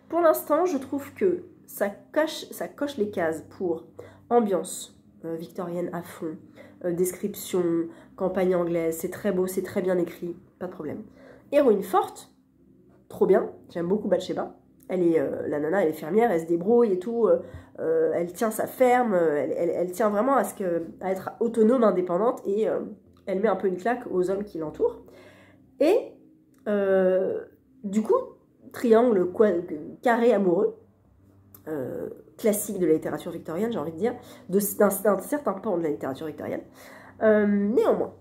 pour l'instant, je trouve que ça coche les cases pour ambiance victorienne à fond, description, campagne anglaise, c'est très beau, c'est très bien écrit, pas de problème. Héroïne forte, trop bien, j'aime beaucoup Bathsheba. La nana, elle est fermière, elle se débrouille et tout, elle tient sa ferme, elle tient vraiment à être autonome, indépendante, et elle met un peu une claque aux hommes qui l'entourent. Et du coup, triangle carré amoureux, classique de la littérature victorienne, j'ai envie de dire, d'un certain pan de la littérature victorienne. Néanmoins,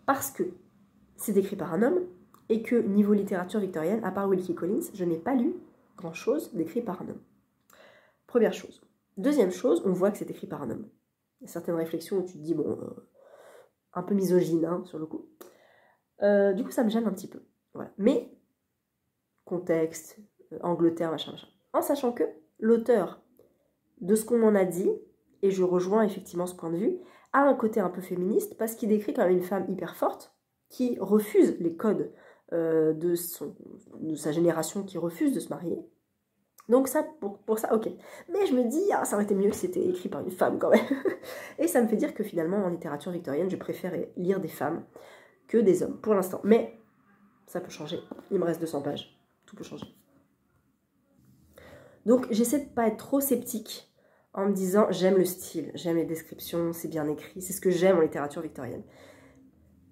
parce que c'est écrit par un homme, et que niveau littérature victorienne, à part Wilkie Collins, je n'ai pas lu grand-chose d'écrit par un homme. Première chose. Deuxième chose, on voit que c'est écrit par un homme. Il y a certaines réflexions où tu te dis, bon, un peu misogyne, hein, sur le coup. Du coup, ça me gêne un petit peu. Voilà. Mais, contexte, Angleterre, machin. En sachant que l'auteur, de ce qu'on m'en a dit, et je rejoins effectivement ce point de vue, a un côté un peu féministe, parce qu'il décrit quand même une femme hyper forte, qui refuse les codes de sa génération, qui refuse de se marier. Donc ça, pour ça, ok. Mais je me dis, ça aurait été mieux que c'était écrit par une femme quand même. Et ça me fait dire que finalement, en littérature victorienne, je préfère lire des femmes que des hommes, pour l'instant. Mais ça peut changer. Il me reste 200 pages. Tout peut changer. Donc j'essaie de pas être trop sceptique en me disant, j'aime le style, j'aime les descriptions, c'est bien écrit, c'est ce que j'aime en littérature victorienne.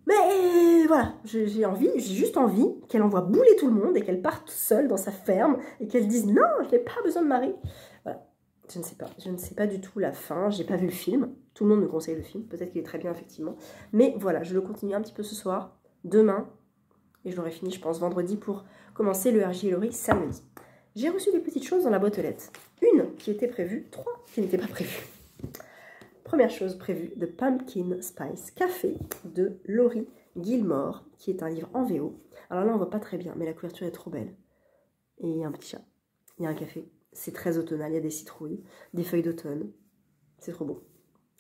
Mais voilà, j'ai juste envie qu'elle envoie bouler tout le monde et qu'elle parte seule dans sa ferme et qu'elle dise non, je n'ai pas besoin de mari. Voilà, je ne sais pas du tout la fin, j'ai pas vu le film, tout le monde me conseille le film, peut-être qu'il est très bien effectivement, mais voilà, je le continue un petit peu ce soir, demain, et je l'aurai fini je pense vendredi pour commencer le RJ Laurie samedi. J'ai reçu des petites choses dans la boîte aux lettres, une qui était prévue, 3 qui n'étaient pas prévues. Première chose prévue, The Pumpkin Spice Café de Laurie Gilmore, qui est un livre en VO. Alors là, on voit pas très bien, mais la couverture est trop belle. Et il y a un petit chat, il y a un café. C'est très automnal, il y a des citrouilles, des feuilles d'automne. C'est trop beau.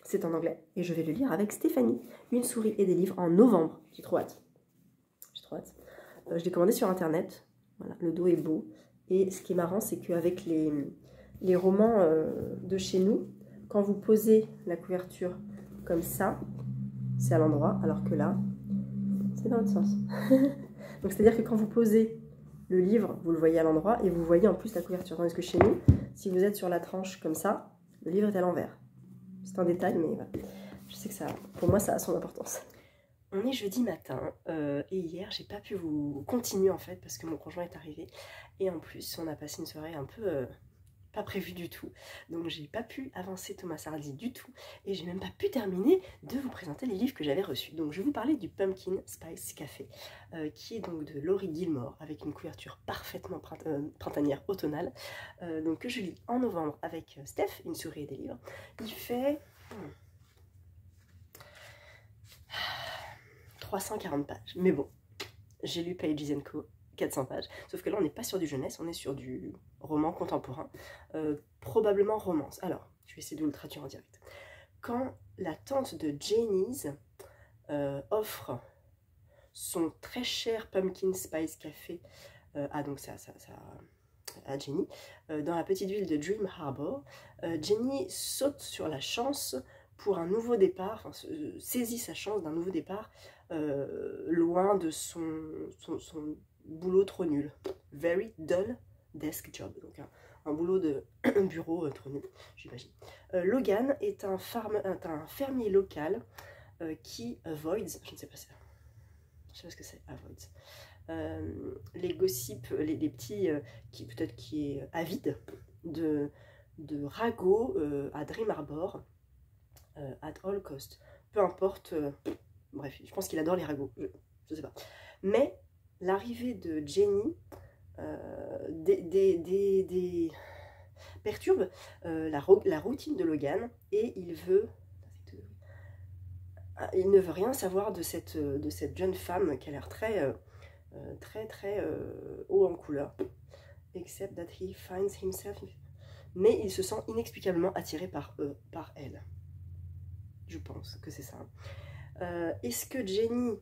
C'est en anglais et je vais le lire avec Stéphanie. Une souris et des livres en novembre. J'ai trop hâte. J'ai trop hâte. Je l'ai commandé sur internet. Voilà, le dos est beau. Et ce qui est marrant, c'est qu'avec les romans de chez nous, quand vous posez la couverture comme ça, c'est à l'endroit, alors que là, c'est dans l'autre sens. Donc c'est-à-dire que quand vous posez le livre, vous le voyez à l'endroit et vous voyez en plus la couverture. Tandis que chez nous, si vous êtes sur la tranche comme ça, le livre est à l'envers. C'est un détail, mais voilà. Je sais que ça, pour moi, ça a son importance. On est jeudi matin et hier, j'ai pas pu vous continuer en fait parce que mon conjoint est arrivé. Et en plus, on a passé une soirée un peu pas prévue du tout. Donc j'ai pas pu avancer Thomas Hardy du tout. Et j'ai même pas pu terminer de vous présenter les livres que j'avais reçus. Donc je vais vous parler du Pumpkin Spice Café, qui est donc de Laurie Gilmore, avec une couverture parfaitement printanière automnale. Donc que je lis en novembre avec Steph, une souris et des livres. Il fait 340 pages. Mais bon, j'ai lu Pages & Co, 400 pages. Sauf que là, on n'est pas sur du jeunesse, on est sur du roman contemporain. Probablement romance. Alors, je vais essayer de vous le traduire en direct. Quand la tante de Janice offre son très cher Pumpkin Spice Café à Jenny, dans la petite ville de Dream Harbor, Jenny saute sur la chance pour un nouveau départ, enfin, saisit sa chance d'un nouveau départ loin de son boulot trop nul. Very dull desk job, donc un boulot de bureau trop nul, j'imagine. Logan est un fermier local qui avoids, je ne sais pas ce que c'est, avoids. Les gossips, les petits, peut-être qui est avide de ragots à Dream Harbor, at all cost. Peu importe, bref, je pense qu'il adore les ragots, je sais pas. Mais l'arrivée de Jenny perturbe la routine de Logan et il ne veut rien savoir de cette jeune femme qui a l'air très haut en couleur. Except that he finds himself... Mais il se sent inexplicablement attiré par elle. Je pense que c'est ça. Est-ce que Jenny,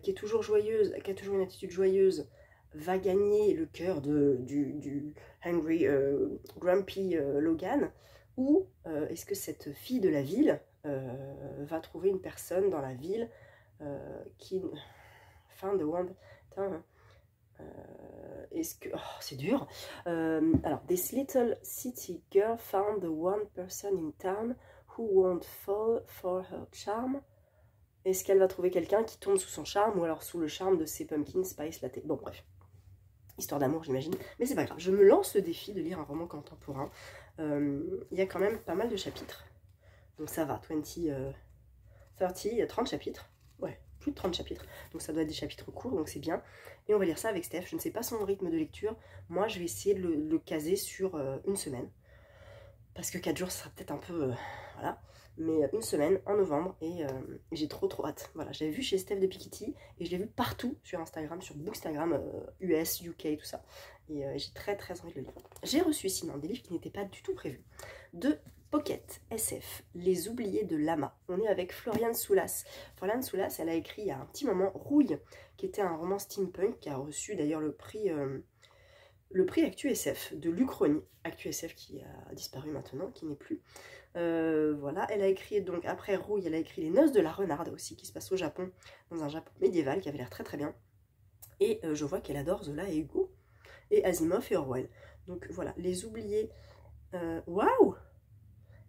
qui est toujours joyeuse, qui a toujours une attitude joyeuse, va gagner le cœur du hungry, grumpy Logan, ou est-ce que cette fille de la ville va trouver une personne dans la ville qui... Found the one... est-ce que... Oh, c'est dur. Alors, this little city girl found the one person in town who won't fall for her charm. Est-ce qu'elle va trouver quelqu'un qui tombe sous son charme ou alors sous le charme de ses pumpkin spice latte? Bon, bref. Histoire d'amour, j'imagine. Mais c'est pas grave. Je me lance le défi de lire un roman contemporain. Il y a quand même pas mal de chapitres. Donc ça va. 30, il y a 30 chapitres. Ouais, plus de 30 chapitres. Donc ça doit être des chapitres courts, donc c'est bien. Et on va lire ça avec Steph. Je ne sais pas son rythme de lecture. Moi, je vais essayer de le caser sur une semaine. Parce que 4 jours, ça sera peut-être un peu... voilà. Mais une semaine, en novembre, et j'ai trop hâte. Voilà, j'avais vu chez Steph de Piketty, et je l'ai vu partout sur Instagram, sur Bookstagram, US, UK, tout ça. Et j'ai très envie de le lire. J'ai reçu sinon des livres qui n'étaient pas du tout prévus. De Pocket SF, Les Oubliés de Lama. On est avec Floriane Soulas. Floriane Soulas, elle a écrit il y a un petit moment Rouille, qui était un roman steampunk, qui a reçu d'ailleurs le prix Actu SF de l'Uchronie. Actu SF qui a disparu maintenant, qui n'est plus. Voilà, elle a écrit donc après Rouille, elle a écrit Les Noces de la Renarde aussi, qui se passe au Japon, dans un Japon médiéval, qui avait l'air très bien. Et je vois qu'elle adore Zola et Hugo, et Asimov et Orwell. Donc voilà, Les Oubliés. Waouh,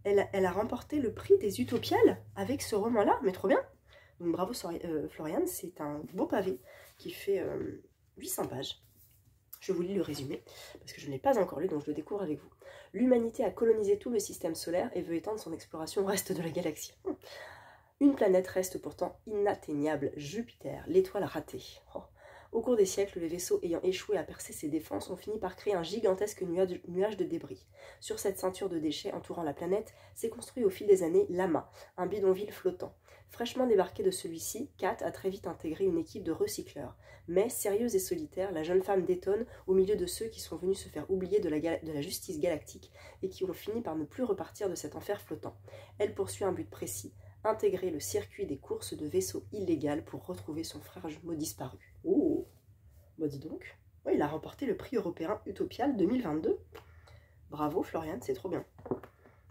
elle a remporté le prix des Utopiales avec ce roman-là, mais trop bien. Donc bravo Floriane, c'est un beau pavé qui fait 800 pages. Je vous lis le résumé, parce que je ne l'ai pas encore lu, donc je le découvre avec vous. L'humanité a colonisé tout le système solaire et veut étendre son exploration au reste de la galaxie. Une planète reste pourtant inatteignable, Jupiter, l'étoile ratée. Oh. Au cours des siècles, les vaisseaux ayant échoué à percer ses défenses ont fini par créer un gigantesque nuage de débris. Sur cette ceinture de déchets entourant la planète, s'est construit au fil des années Lama, un bidonville flottant. Fraîchement débarquée de celui-ci, Kat a très vite intégré une équipe de recycleurs. Mais, sérieuse et solitaire, la jeune femme détonne au milieu de ceux qui sont venus se faire oublier de la justice galactique et qui ont fini par ne plus repartir de cet enfer flottant. Elle poursuit un but précis, intégrer le circuit des courses de vaisseaux illégales pour retrouver son frère jumeau disparu. Oh, bah dis donc, ouais, il a remporté le prix européen Utopial 2022. Bravo Florian, c'est trop bien.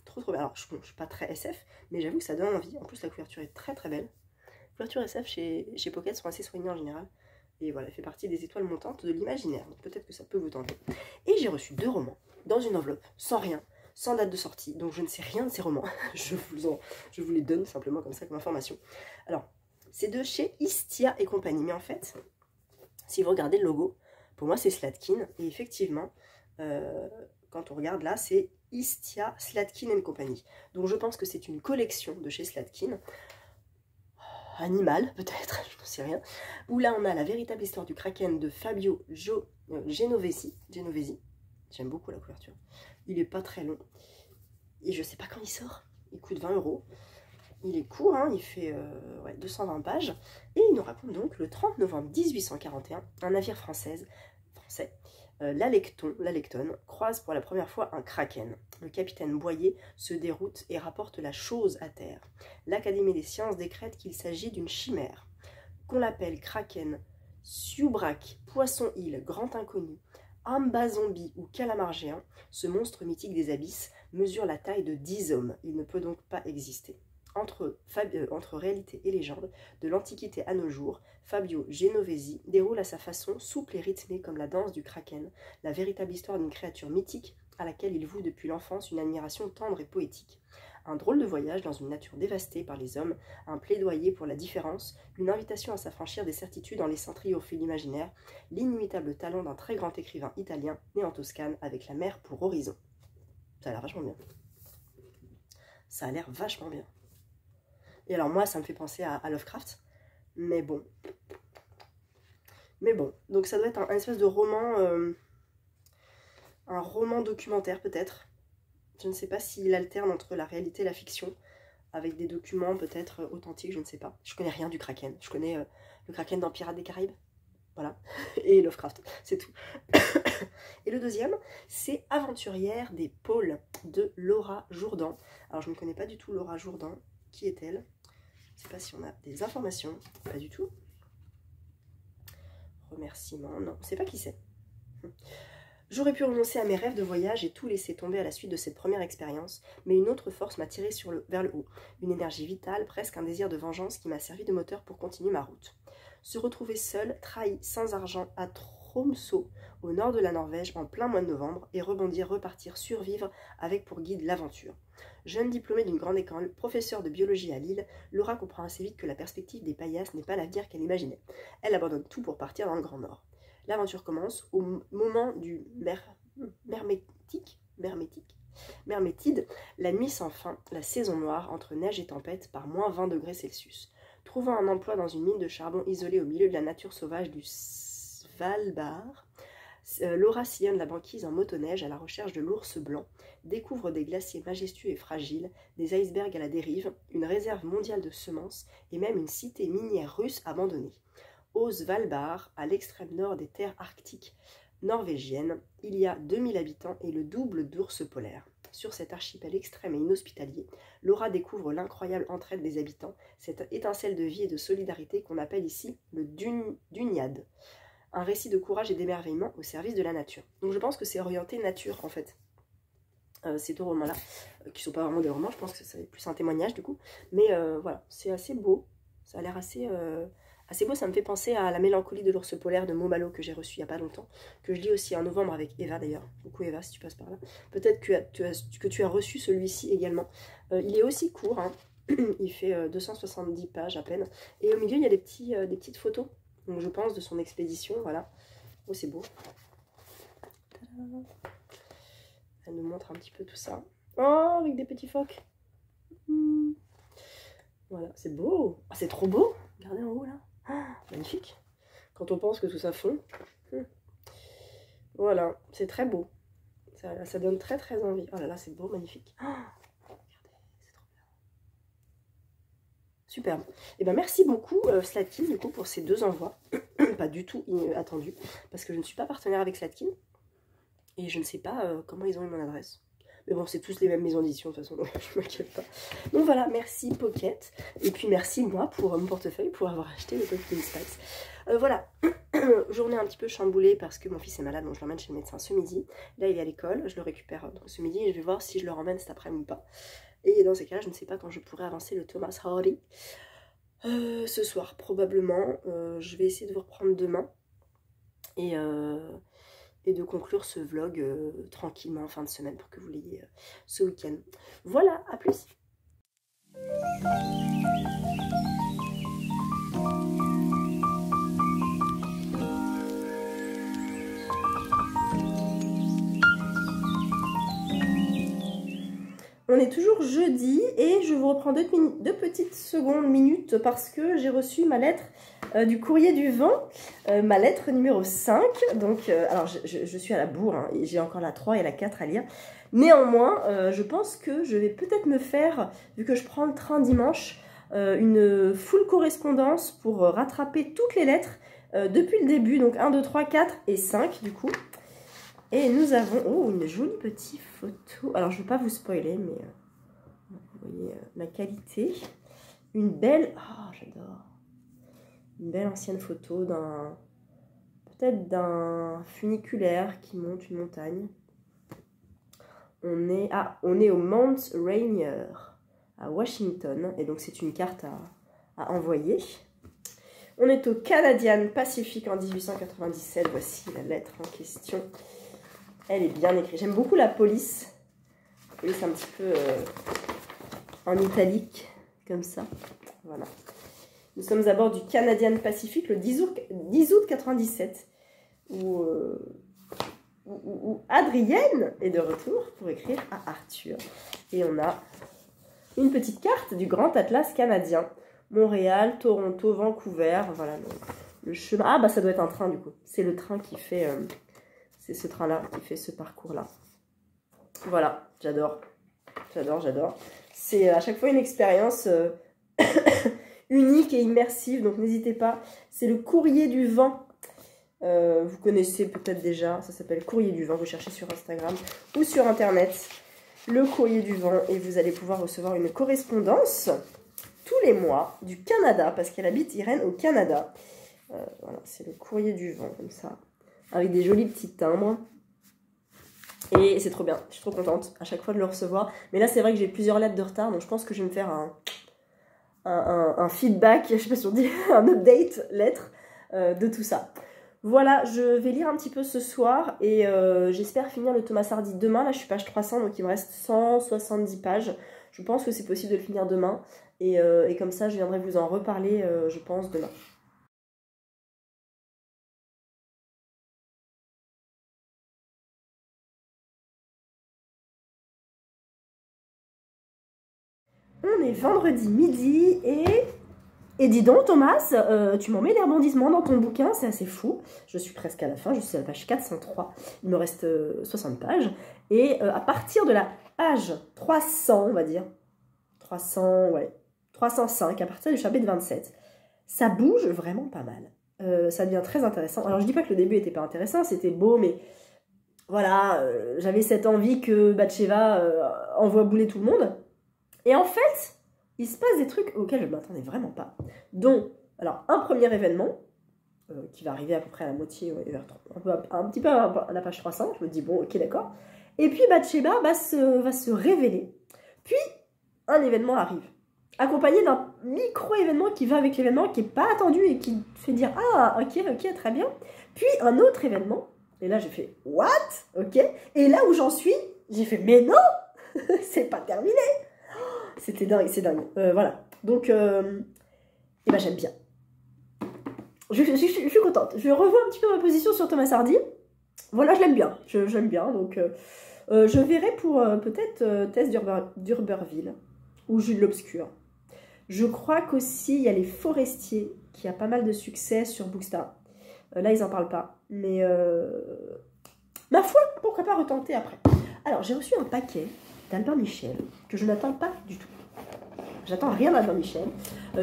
Trop bien. Alors, je suis pas très SF, mais j'avoue que ça donne envie. En plus, la couverture est très très belle. Les couvertures SF chez Pocket sont assez soignées en général. Et voilà, elle fait partie des étoiles montantes de l'imaginaire. Donc peut-être que ça peut vous tenter. Et j'ai reçu 2 romans dans une enveloppe, sans rien, sans date de sortie. Donc je ne sais rien de ces romans. je vous les donne simplement comme ça, comme information. Alors, c'est de chez Istia et compagnie. Mais en fait, si vous regardez le logo, pour moi c'est Slatkin. Et effectivement, quand on regarde là, c'est Istia, Slatkin et compagnie. Donc je pense que c'est une collection de chez Slatkin. Animal, peut-être, je ne sais rien. Où là, on a la véritable histoire du Kraken de Fabio Genovesi. J'aime beaucoup la couverture. Il est pas très long. Et je sais pas quand il sort. Il coûte 20 €. Il est court, hein, il fait 220 pages. Et il nous raconte donc le 30 novembre 1841, un navire français, l'Alecton, croise pour la première fois un kraken. Le capitaine Boyer se déroute et rapporte la chose à terre. L'Académie des sciences décrète qu'il s'agit d'une chimère. Qu'on l'appelle kraken, sioubraque, poisson-île, grand inconnu, amba zombie ou calamar géant, ce monstre mythique des abysses mesure la taille de 10 hommes. Il ne peut donc pas exister. Entre réalité et légende, de l'Antiquité à nos jours, Fabio Genovesi déroule à sa façon, souple et rythmée comme la danse du kraken, la véritable histoire d'une créature mythique à laquelle il voue depuis l'enfance une admiration tendre et poétique. Un drôle de voyage dans une nature dévastée par les hommes, un plaidoyer pour la différence, une invitation à s'affranchir des certitudes en laissant triompher l'imaginaire, l'inimitable talent d'un très grand écrivain italien né en Toscane avec la mer pour horizon. Ça a l'air vachement bien. Ça a l'air vachement bien. Et alors moi, ça me fait penser à Lovecraft, mais bon. Donc ça doit être un espèce de roman, un roman documentaire peut-être. Je ne sais pas s'il alterne entre la réalité et la fiction, avec des documents peut-être authentiques, je ne sais pas. Je connais rien du Kraken, je connais le Kraken dans Pirates des Caraïbes, voilà, et Lovecraft, c'est tout. Et le deuxième, c'est Aventurière des pôles de Laura Jourdan. Alors je ne connais pas du tout Laura Jourdan, qui est-elle ? Je ne sais pas si on a des informations, pas du tout. Remerciements, non, on ne sait pas qui c'est. J'aurais pu renoncer à mes rêves de voyage et tout laisser tomber à la suite de cette première expérience, mais une autre force m'a tiré vers le haut, une énergie vitale, presque un désir de vengeance qui m'a servi de moteur pour continuer ma route. Se retrouver seul, trahi, sans argent, à Tromsø, au nord de la Norvège, en plein mois de novembre, et rebondir, repartir, survivre, avec pour guide l'aventure. Jeune diplômée d'une grande école, professeure de biologie à Lille, Laura comprend assez vite que la perspective des paillasses n'est pas l'avenir qu'elle imaginait. Elle abandonne tout pour partir dans le Grand Nord. L'aventure commence au moment du Mermétide, la nuit sans fin, la saison noire entre neige et tempête par moins 20 degrés Celsius. Trouvant un emploi dans une mine de charbon isolée au milieu de la nature sauvage du Svalbard, Laura sillonne la banquise en motoneige à la recherche de l'ours blanc, découvre des glaciers majestueux et fragiles, des icebergs à la dérive, une réserve mondiale de semences et même une cité minière russe abandonnée. Au Svalbard, à l'extrême nord des terres arctiques norvégiennes, il y a 2000 habitants et le double d'ours polaires. Sur cet archipel extrême et inhospitalier, Laura découvre l'incroyable entraide des habitants, cette étincelle de vie et de solidarité qu'on appelle ici le Dunyad. Un récit de courage et d'émerveillement au service de la nature. Donc je pense que c'est orienté nature en fait. Ces 2 romans-là, qui ne sont pas vraiment des romans, je pense que c'est plus un témoignage du coup. Mais voilà, c'est assez beau, ça a l'air assez beau, ça me fait penser à La mélancolie de l'ours polaire de Momalo que j'ai reçu il n'y a pas longtemps, que je lis aussi en novembre avec Eva d'ailleurs. Coucou Eva si tu passes par là. Peut-être que tu as reçu celui-ci également. Il est aussi court, hein. Il fait 270 pages à peine. Et au milieu il y a des petites photos, donc je pense de son expédition, voilà. Oh c'est beau. Elle nous montre un petit peu tout ça. Oh avec des petits phoques. Voilà, c'est beau. Oh, c'est trop beau. Regardez en haut là. Oh, magnifique. Quand on pense que tout ça fond. Voilà, c'est très beau. Ça donne très très envie. Oh là là, c'est beau, magnifique. Oh, regardez, c'est trop bien. Superbe. Et ben merci beaucoup Slatkin du coup pour ces 2 envois. Pas du tout attendu parce que je ne suis pas partenaire avec Slatkin et je ne sais pas comment ils ont eu mon adresse. Mais bon, c'est tous les mêmes maisons d'édition de toute façon, donc je m'inquiète pas. Donc voilà, merci Pocket. Et puis merci moi pour mon portefeuille, pour avoir acheté le Pumpkin Spice. Voilà, journée un petit peu chamboulée parce que mon fils est malade, donc je l'emmène chez le médecin ce midi. Là, il est à l'école, je le récupère donc, ce midi et je vais voir si je le ramène cet après-midi ou pas. Et dans ces cas-là, je ne sais pas quand je pourrai avancer le Thomas Hardy. Ce soir, probablement. Je vais essayer de vous reprendre demain. Et de conclure ce vlog tranquillement en fin de semaine pour que vous l'ayez ce week-end. Voilà, à plus. On est toujours jeudi et je vous reprends deux petites secondes, minutes, parce que j'ai reçu ma lettre du courrier du vent, ma lettre numéro 5. Donc, alors je suis à la bourre, hein, et j'ai encore la 3 et la 4 à lire. Néanmoins, je pense que je vais peut-être me faire, vu que je prends le train dimanche, une full correspondance pour rattraper toutes les lettres depuis le début. Donc 1, 2, 3, 4 et 5 du coup. Et nous avons une jolie petite photo. Alors, je ne vais pas vous spoiler, mais vous voyez la qualité. Une belle... Oh, j'adore. Une belle ancienne photo d'un... Peut-être d'un funiculaire qui monte une montagne. On est au Mount Rainier, à Washington. Et donc, c'est une carte à envoyer. On est au Canadian Pacific en 1897. Voici la lettre en question. Elle est bien écrite. J'aime beaucoup la police. La police un petit peu en italique, comme ça. Voilà. Nous sommes à bord du Canadian Pacific le 10 août 97, où Adrienne est de retour pour écrire à Arthur. Et on a une petite carte du Grand Atlas canadien. Montréal, Toronto, Vancouver. Voilà le chemin. Ah, bah ça doit être un train du coup. C'est le train qui fait... C'est ce train-là qui fait ce parcours-là. Voilà, j'adore. J'adore. C'est à chaque fois une expérience unique et immersive, donc n'hésitez pas. C'est le Courrier du Vent. Vous connaissez peut-être déjà, ça s'appelle Courrier du Vent. Vous cherchez sur Instagram ou sur Internet le Courrier du Vent et vous allez pouvoir recevoir une correspondance tous les mois du Canada, parce qu'elle habite, Irène, au Canada. Voilà, c'est le Courrier du Vent, comme ça. Avec des jolis petits timbres. Et c'est trop bien. Je suis trop contente à chaque fois de le recevoir. Mais là, c'est vrai que j'ai plusieurs lettres de retard. Donc, je pense que je vais me faire un feedback. Je sais pas si on dit un update lettre de tout ça. Voilà, je vais lire un petit peu ce soir. Et j'espère finir le Thomas Hardy demain. Là, je suis page 300. Donc, il me reste 170 pages. Je pense que c'est possible de le finir demain. Et comme ça, je viendrai vous en reparler, je pense, demain. On est vendredi midi et dis donc Thomas, tu m'en mets des rebondissements dans ton bouquin, c'est assez fou. Je suis presque à la fin, je suis à la page 403, il me reste 60 pages. Et à partir de la page 300, on va dire, 305, à partir du chapitre 27, ça bouge vraiment pas mal. Ça devient très intéressant. Alors je dis pas que le début était pas intéressant, c'était beau, mais voilà, j'avais cette envie que Bathsheba envoie bouler tout le monde. Et en fait, il se passe des trucs auxquels je ne m'attendais vraiment pas. Donc, alors, un premier événement, qui va arriver à peu près à la moitié, un petit peu à la page 300, je me dis, bon, ok, d'accord. Et puis, Bathsheba va se révéler. Puis, un événement arrive, accompagné d'un micro-événement qui va avec l'événement, qui n'est pas attendu et qui fait dire, ah, ok, très bien. Puis, un autre événement, et là, j'ai fait, what? Ok. Et là où j'en suis, j'ai fait, mais non, c'est pas terminé. C'était dingue, c'est dingue. Voilà. Donc, et ben j'aime bien. Je suis contente. Je revois un petit peu ma position sur Thomas Hardy. Voilà, je l'aime bien. J'aime bien. Donc, je verrai pour peut-être Tess d'Urberville ou Jules l'Obscur. Je crois qu'aussi, il y a Les Forestiers qui a pas mal de succès sur Bookstar. Là, ils n'en parlent pas. Mais, ma foi, pourquoi pas retenter après. Alors, j'ai reçu un paquet d'Albin Michel que je n'attends pas du tout. j'attends rien d'Albin Michel.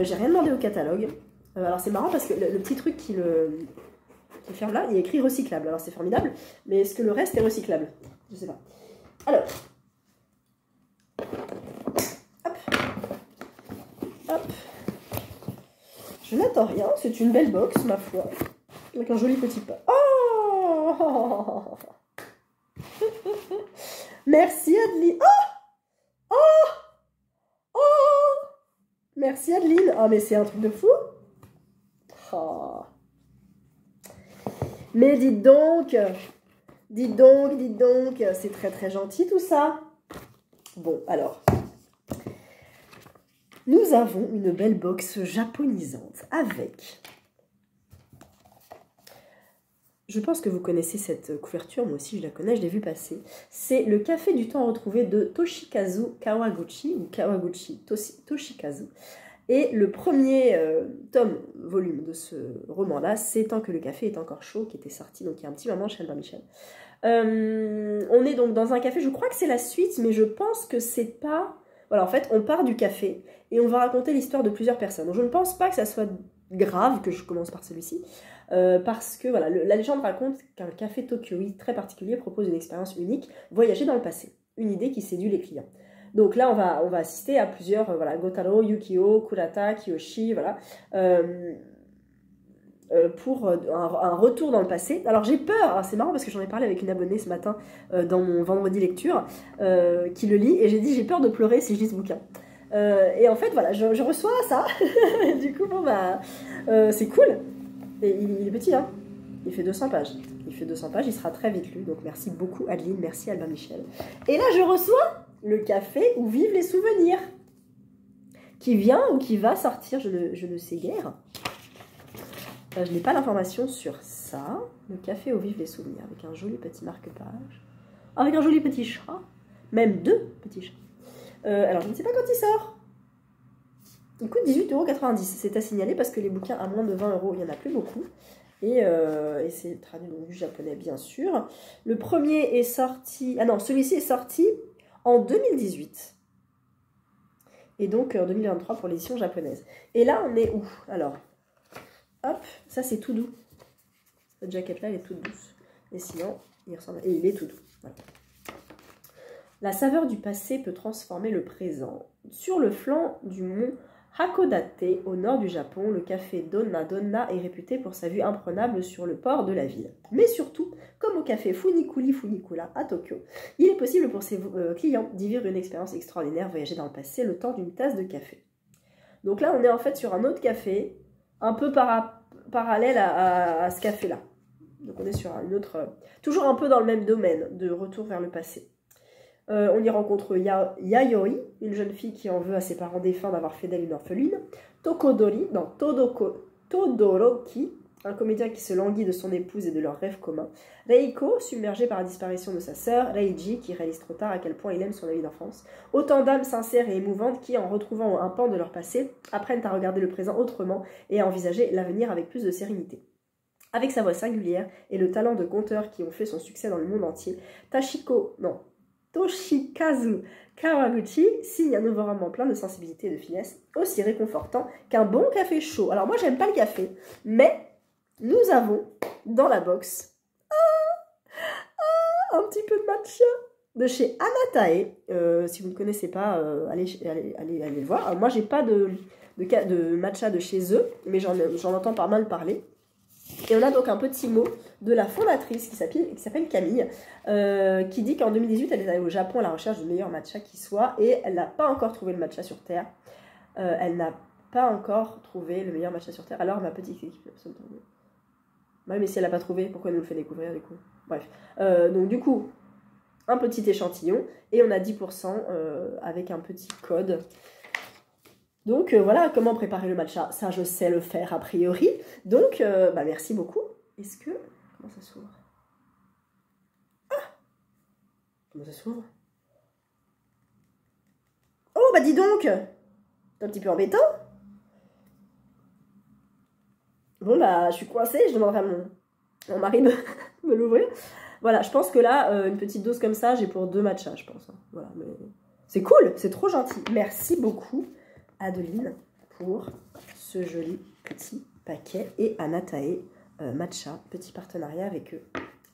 J'ai rien demandé au catalogue. Alors c'est marrant parce que le petit truc qui ferme là, il est écrit recyclable. Alors c'est formidable, mais est-ce que le reste est recyclable? Je sais pas. Alors, hop, hop. Je n'attends rien, c'est une belle box, ma foi, avec un joli petit pas. Oh merci Adeline. Oh oh oh merci Adeline. Ah mais c'est un truc de fou. Oh. Mais dites donc, c'est très très gentil tout ça. Bon, alors, nous avons une belle box japonisante avec... Je pense que vous connaissez cette couverture, moi aussi je la connais, je l'ai vue passer. C'est le café du temps retrouvé de Toshikazu Kawaguchi, ou Kawaguchi Toshikazu. Et le premier volume de ce roman-là, c'est Tant que le café est encore chaud, qui était sorti donc il y a un petit moment chez Albin Michel. On est donc dans un café, je crois que c'est la suite, mais je pense que c'est pas... Voilà, en fait, on part du café et on va raconter l'histoire de plusieurs personnes. Donc je ne pense pas que ça soit grave que je commence par celui-ci, parce que voilà, la légende raconte qu'un café Tokyo très particulier propose une expérience unique, voyager dans le passé, une idée qui séduit les clients. Donc là, on va assister à plusieurs, voilà, Gotaro, Yukio, Kurata, Kiyoshi, voilà, pour un retour dans le passé. Alors j'ai peur, c'est marrant parce que j'en ai parlé avec une abonnée ce matin dans mon vendredi lecture, qui le lit, et j'ai dit j'ai peur de pleurer si je lis ce bouquin. Et en fait, voilà, je reçois ça, du coup, bon bah, c'est cool. Et il est petit, hein, il fait 200 pages. Il fait 200 pages, il sera très vite lu, donc merci beaucoup Adeline, merci Albin Michel. Et là, je reçois le café où vivent les souvenirs, qui vient ou qui va sortir, je ne sais guère. Je n'ai pas l'information sur ça. Le café où vivent les souvenirs, avec un joli petit marque-page, avec un joli petit chat, même 2 petits chats. Alors, je ne sais pas quand il sort. Il coûte 18,90 €. C'est à signaler parce que les bouquins à moins de 20 €, il n'y en a plus beaucoup. Et c'est traduit donc du japonais, bien sûr. Le premier est sorti... Ah non, celui-ci est sorti en 2018. Et donc en 2023 pour l'édition japonaise. Et là, on est où? Alors, hop, ça c'est tout doux. Cette jaquette-là, elle est toute douce. Et sinon, il ressemble... Et il est tout doux. Voilà. La saveur du passé peut transformer le présent. Sur le flanc du mont Hakodate, au nord du Japon, le café Donna Donna est réputé pour sa vue imprenable sur le port de la ville. Mais surtout, comme au café Funikula à Tokyo, il est possible pour ses clients d'y vivre une expérience extraordinaire, voyager dans le passé le temps d'une tasse de café. Donc là, on est en fait sur un autre café, un peu parallèle à ce café-là. Donc on est sur une autre... toujours un peu dans le même domaine, de retour vers le passé. On y rencontre Yayoi, une jeune fille qui en veut à ses parents défunts d'avoir fait d'elle une orpheline. Tokodori, dans Todoroki, un comédien qui se languit de son épouse et de leurs rêves communs. Reiko, submergé par la disparition de sa sœur. Reiji, qui réalise trop tard à quel point il aime son ami d'enfance. Autant d'âmes sincères et émouvantes qui, en retrouvant un pan de leur passé, apprennent à regarder le présent autrement et à envisager l'avenir avec plus de sérénité. Avec sa voix singulière et le talent de conteur qui ont fait son succès dans le monde entier, Toshikazu Kawaguchi signe un nouveau roman plein de sensibilité et de finesse, aussi réconfortant qu'un bon café chaud. Alors moi, j'aime pas le café, mais nous avons dans la box un petit peu de matcha de chez Anatae. Si vous ne connaissez pas, allez le voir. Alors, moi, j'ai pas de matcha de chez eux, mais j'en entends pas mal parler. Et on a donc un petit mot de la fondatrice qui s'appelle Camille, qui dit qu'en 2018, elle est allée au Japon à la recherche du meilleur matcha qui soit, et elle n'a pas encore trouvé le matcha sur Terre. Elle n'a pas encore trouvé le meilleur matcha sur Terre. Alors, ma petite équipe, absolument. Oui, mais si elle n'a pas trouvé, pourquoi elle nous le fait découvrir, du coup? Bref. Donc, du coup, un petit échantillon, et on a 10% avec un petit code. Donc voilà comment préparer le matcha. Ça, je sais le faire a priori. Donc, merci beaucoup. Est-ce que... Comment ça s'ouvre? Ah! Comment ça s'ouvre? Oh, bah dis donc! C'est un petit peu embêtant. Bon, bah, je suis coincée. Je demanderai à mon mari de me l'ouvrir. Voilà, je pense que là, une petite dose comme ça, j'ai pour 2 matchas, je pense. Voilà, mais... C'est cool, c'est trop gentil. Merci beaucoup. Adeline pour ce joli petit paquet et Anatae Matcha, petit partenariat avec eux.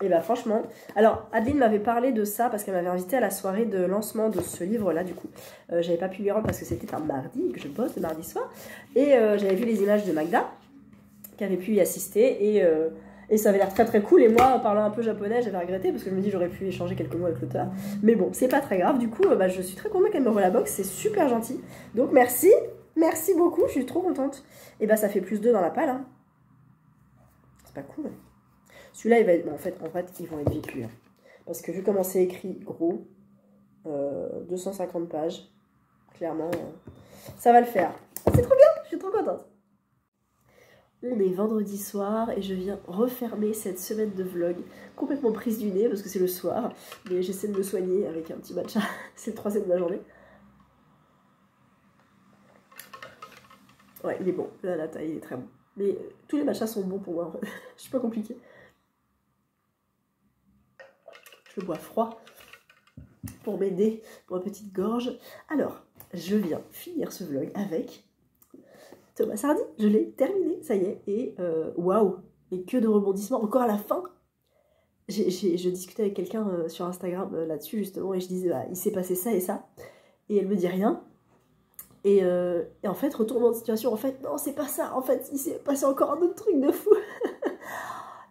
Et bah franchement, alors Adeline m'avait parlé de ça parce qu'elle m'avait invité à la soirée de lancement de ce livre-là du coup. J'avais pas pu lui rendre parce que c'était un mardi, que je bosse le mardi soir. Et j'avais vu les images de Magda qui avait pu y assister et ça avait l'air très très cool. Et moi, en parlant un peu japonais, j'avais regretté parce que je me dis j'aurais pu échanger quelques mots avec l'auteur. Mais bon, c'est pas très grave. Du coup, bah, je suis très contente qu'elle m'envoie la box, c'est super gentil. Donc merci, merci beaucoup, je suis trop contente. Et bah ça fait plus 2 dans la palle. Hein. C'est pas cool. Celui-là, il va être... en fait, ils vont être vécus. Hein. Parce que vu comment c'est écrit gros, 250 pages, clairement, ça va le faire. C'est trop bien, je suis trop contente. On est vendredi soir et je viens refermer cette semaine de vlog complètement prise du nez parce que c'est le soir. Mais j'essaie de me soigner avec un petit matcha. C'est le 3e de la journée. Ouais, il est bon. La taille, il est très bon. Mais tous les matchas sont bons pour moi. Je suis pas compliquée. Je le bois froid pour m'aider pour ma petite gorge. Alors, je viens finir ce vlog avec Thomas Hardy. Je l'ai terminé, ça y est. Et waouh, et que de rebondissements. Encore à la fin, je discutais avec quelqu'un sur Instagram là-dessus justement et je disais bah, il s'est passé ça et ça. Et elle me dit rien. Et en fait, retournement de situation, en fait, non, c'est pas ça. En fait, il s'est passé encore un autre truc de fou.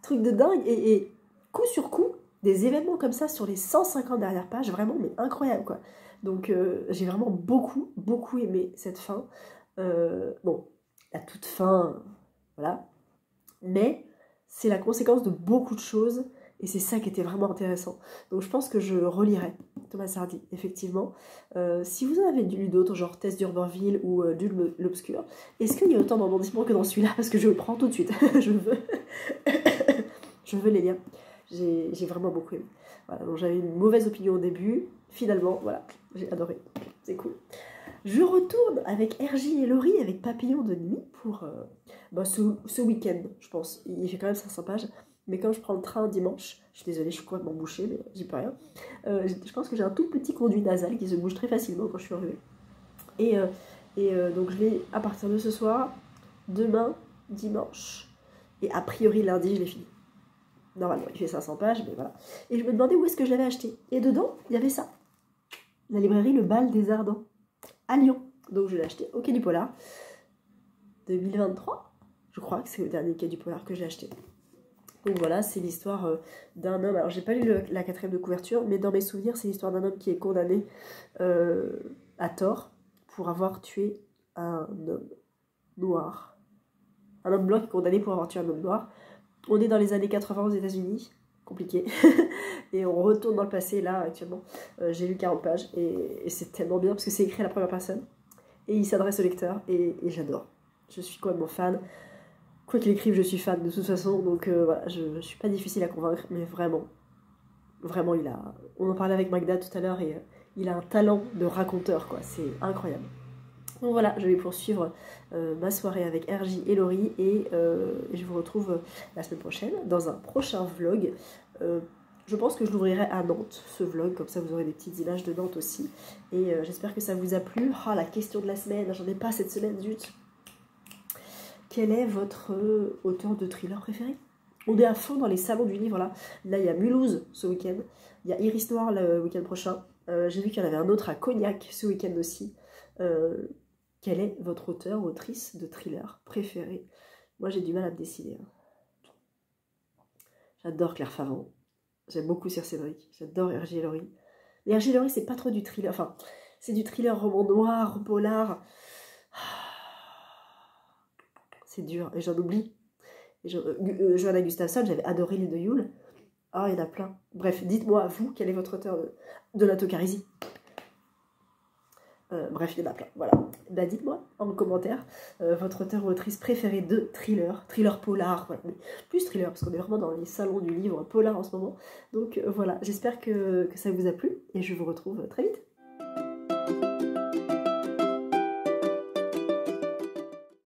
Truc de dingue. Et coup sur coup, des événements comme ça sur les 150 dernières pages, vraiment, mais incroyable, quoi. Donc, j'ai vraiment beaucoup aimé cette fin. Bon, la toute fin, voilà. Mais c'est la conséquence de beaucoup de choses. Et c'est ça qui était vraiment intéressant. Donc je pense que je relirai Thomas Hardy, effectivement. Si vous en avez lu d'autres, genre Tess d'Urbanville ou Dune l'Obscur, est-ce qu'il y a autant d'embondissements que dans celui-là? Parce que je le prends tout de suite. je veux les lire. J'ai vraiment beaucoup aimé. Voilà, donc j'avais une mauvaise opinion au début. Finalement, voilà, j'ai adoré. C'est cool. Je retourne avec Hergé et Laurie, avec Papillon de nuit, pour ce week-end, je pense. Il fait quand même 500 pages. Mais quand je prends le train dimanche, je suis désolée, je suis complètement bouchée, mais j'y peux rien. Je pense que j'ai un tout petit conduit nasal qui se bouge très facilement quand je suis arrivée. Et donc je l'ai à partir de ce soir, demain, dimanche, et a priori lundi, je l'ai fini. Normalement, il fait 500 pages, mais voilà. Et je me demandais où est-ce que je l'avais acheté. Et dedans, il y avait ça. La librairie Le Bal des Ardents, à Lyon. Donc je l'ai acheté au Quai du Polar, 2023. Je crois que c'est le dernier Quai du Polar que j'ai acheté. Donc voilà, c'est l'histoire d'un homme. Alors j'ai pas lu la 4e de couverture, mais dans mes souvenirs, c'est l'histoire d'un homme qui est condamné à tort pour avoir tué un homme noir. Un homme blanc qui est condamné pour avoir tué un homme noir. On est dans les années 80 aux États-Unis, compliqué. Et on retourne dans le passé, là, actuellement. J'ai lu 40 pages et c'est tellement bien parce que c'est écrit à la première personne. Et il s'adresse au lecteur et j'adore. Je suis complètement fan. Quoi qu'il écrive, je suis fan de toute façon, donc voilà, je suis pas difficile à convaincre, mais vraiment, il a... On en parlait avec Magda tout à l'heure, et il a un talent de raconteur, quoi, c'est incroyable. Donc voilà, je vais poursuivre ma soirée avec Hergé et Laurie, et je vous retrouve la semaine prochaine, dans un prochain vlog. Je pense que je l'ouvrirai à Nantes, ce vlog, comme ça vous aurez des petites images de Nantes aussi, et j'espère que ça vous a plu. Oh, la question de la semaine, j'en ai pas cette semaine, zut. Quel est votre auteur de thriller préféré? On est à fond dans les salons du livre là. Là, il y a Mulhouse ce week-end. Il y a Iris Noir le week-end prochain. J'ai vu qu'il y en avait un autre à Cognac ce week-end aussi. Quel est votre auteur ou autrice de thriller préféré? Moi, j'ai du mal à me décider. Hein. J'adore Claire Favant. J'aime beaucoup Circe Cédric. J'adore Hergé et Laurie. Mais Hergé et Laurie, c'est pas trop du thriller. Enfin, c'est du thriller roman noir, polar. C'est dur, et j'en oublie. Johanna Gustafsson, j'avais adoré les deux Yule. Ah, il y en a plein. Bref, dites-moi, vous, quel est votre auteur de l'Autocarisie? Bref, il y en a plein, voilà. Bah, dites-moi en commentaire votre auteur ou autrice préférée de thriller polar, voilà. Mais plus thriller, parce qu'on est vraiment dans les salons du livre polar en ce moment. Donc voilà, j'espère que ça vous a plu, et je vous retrouve très vite.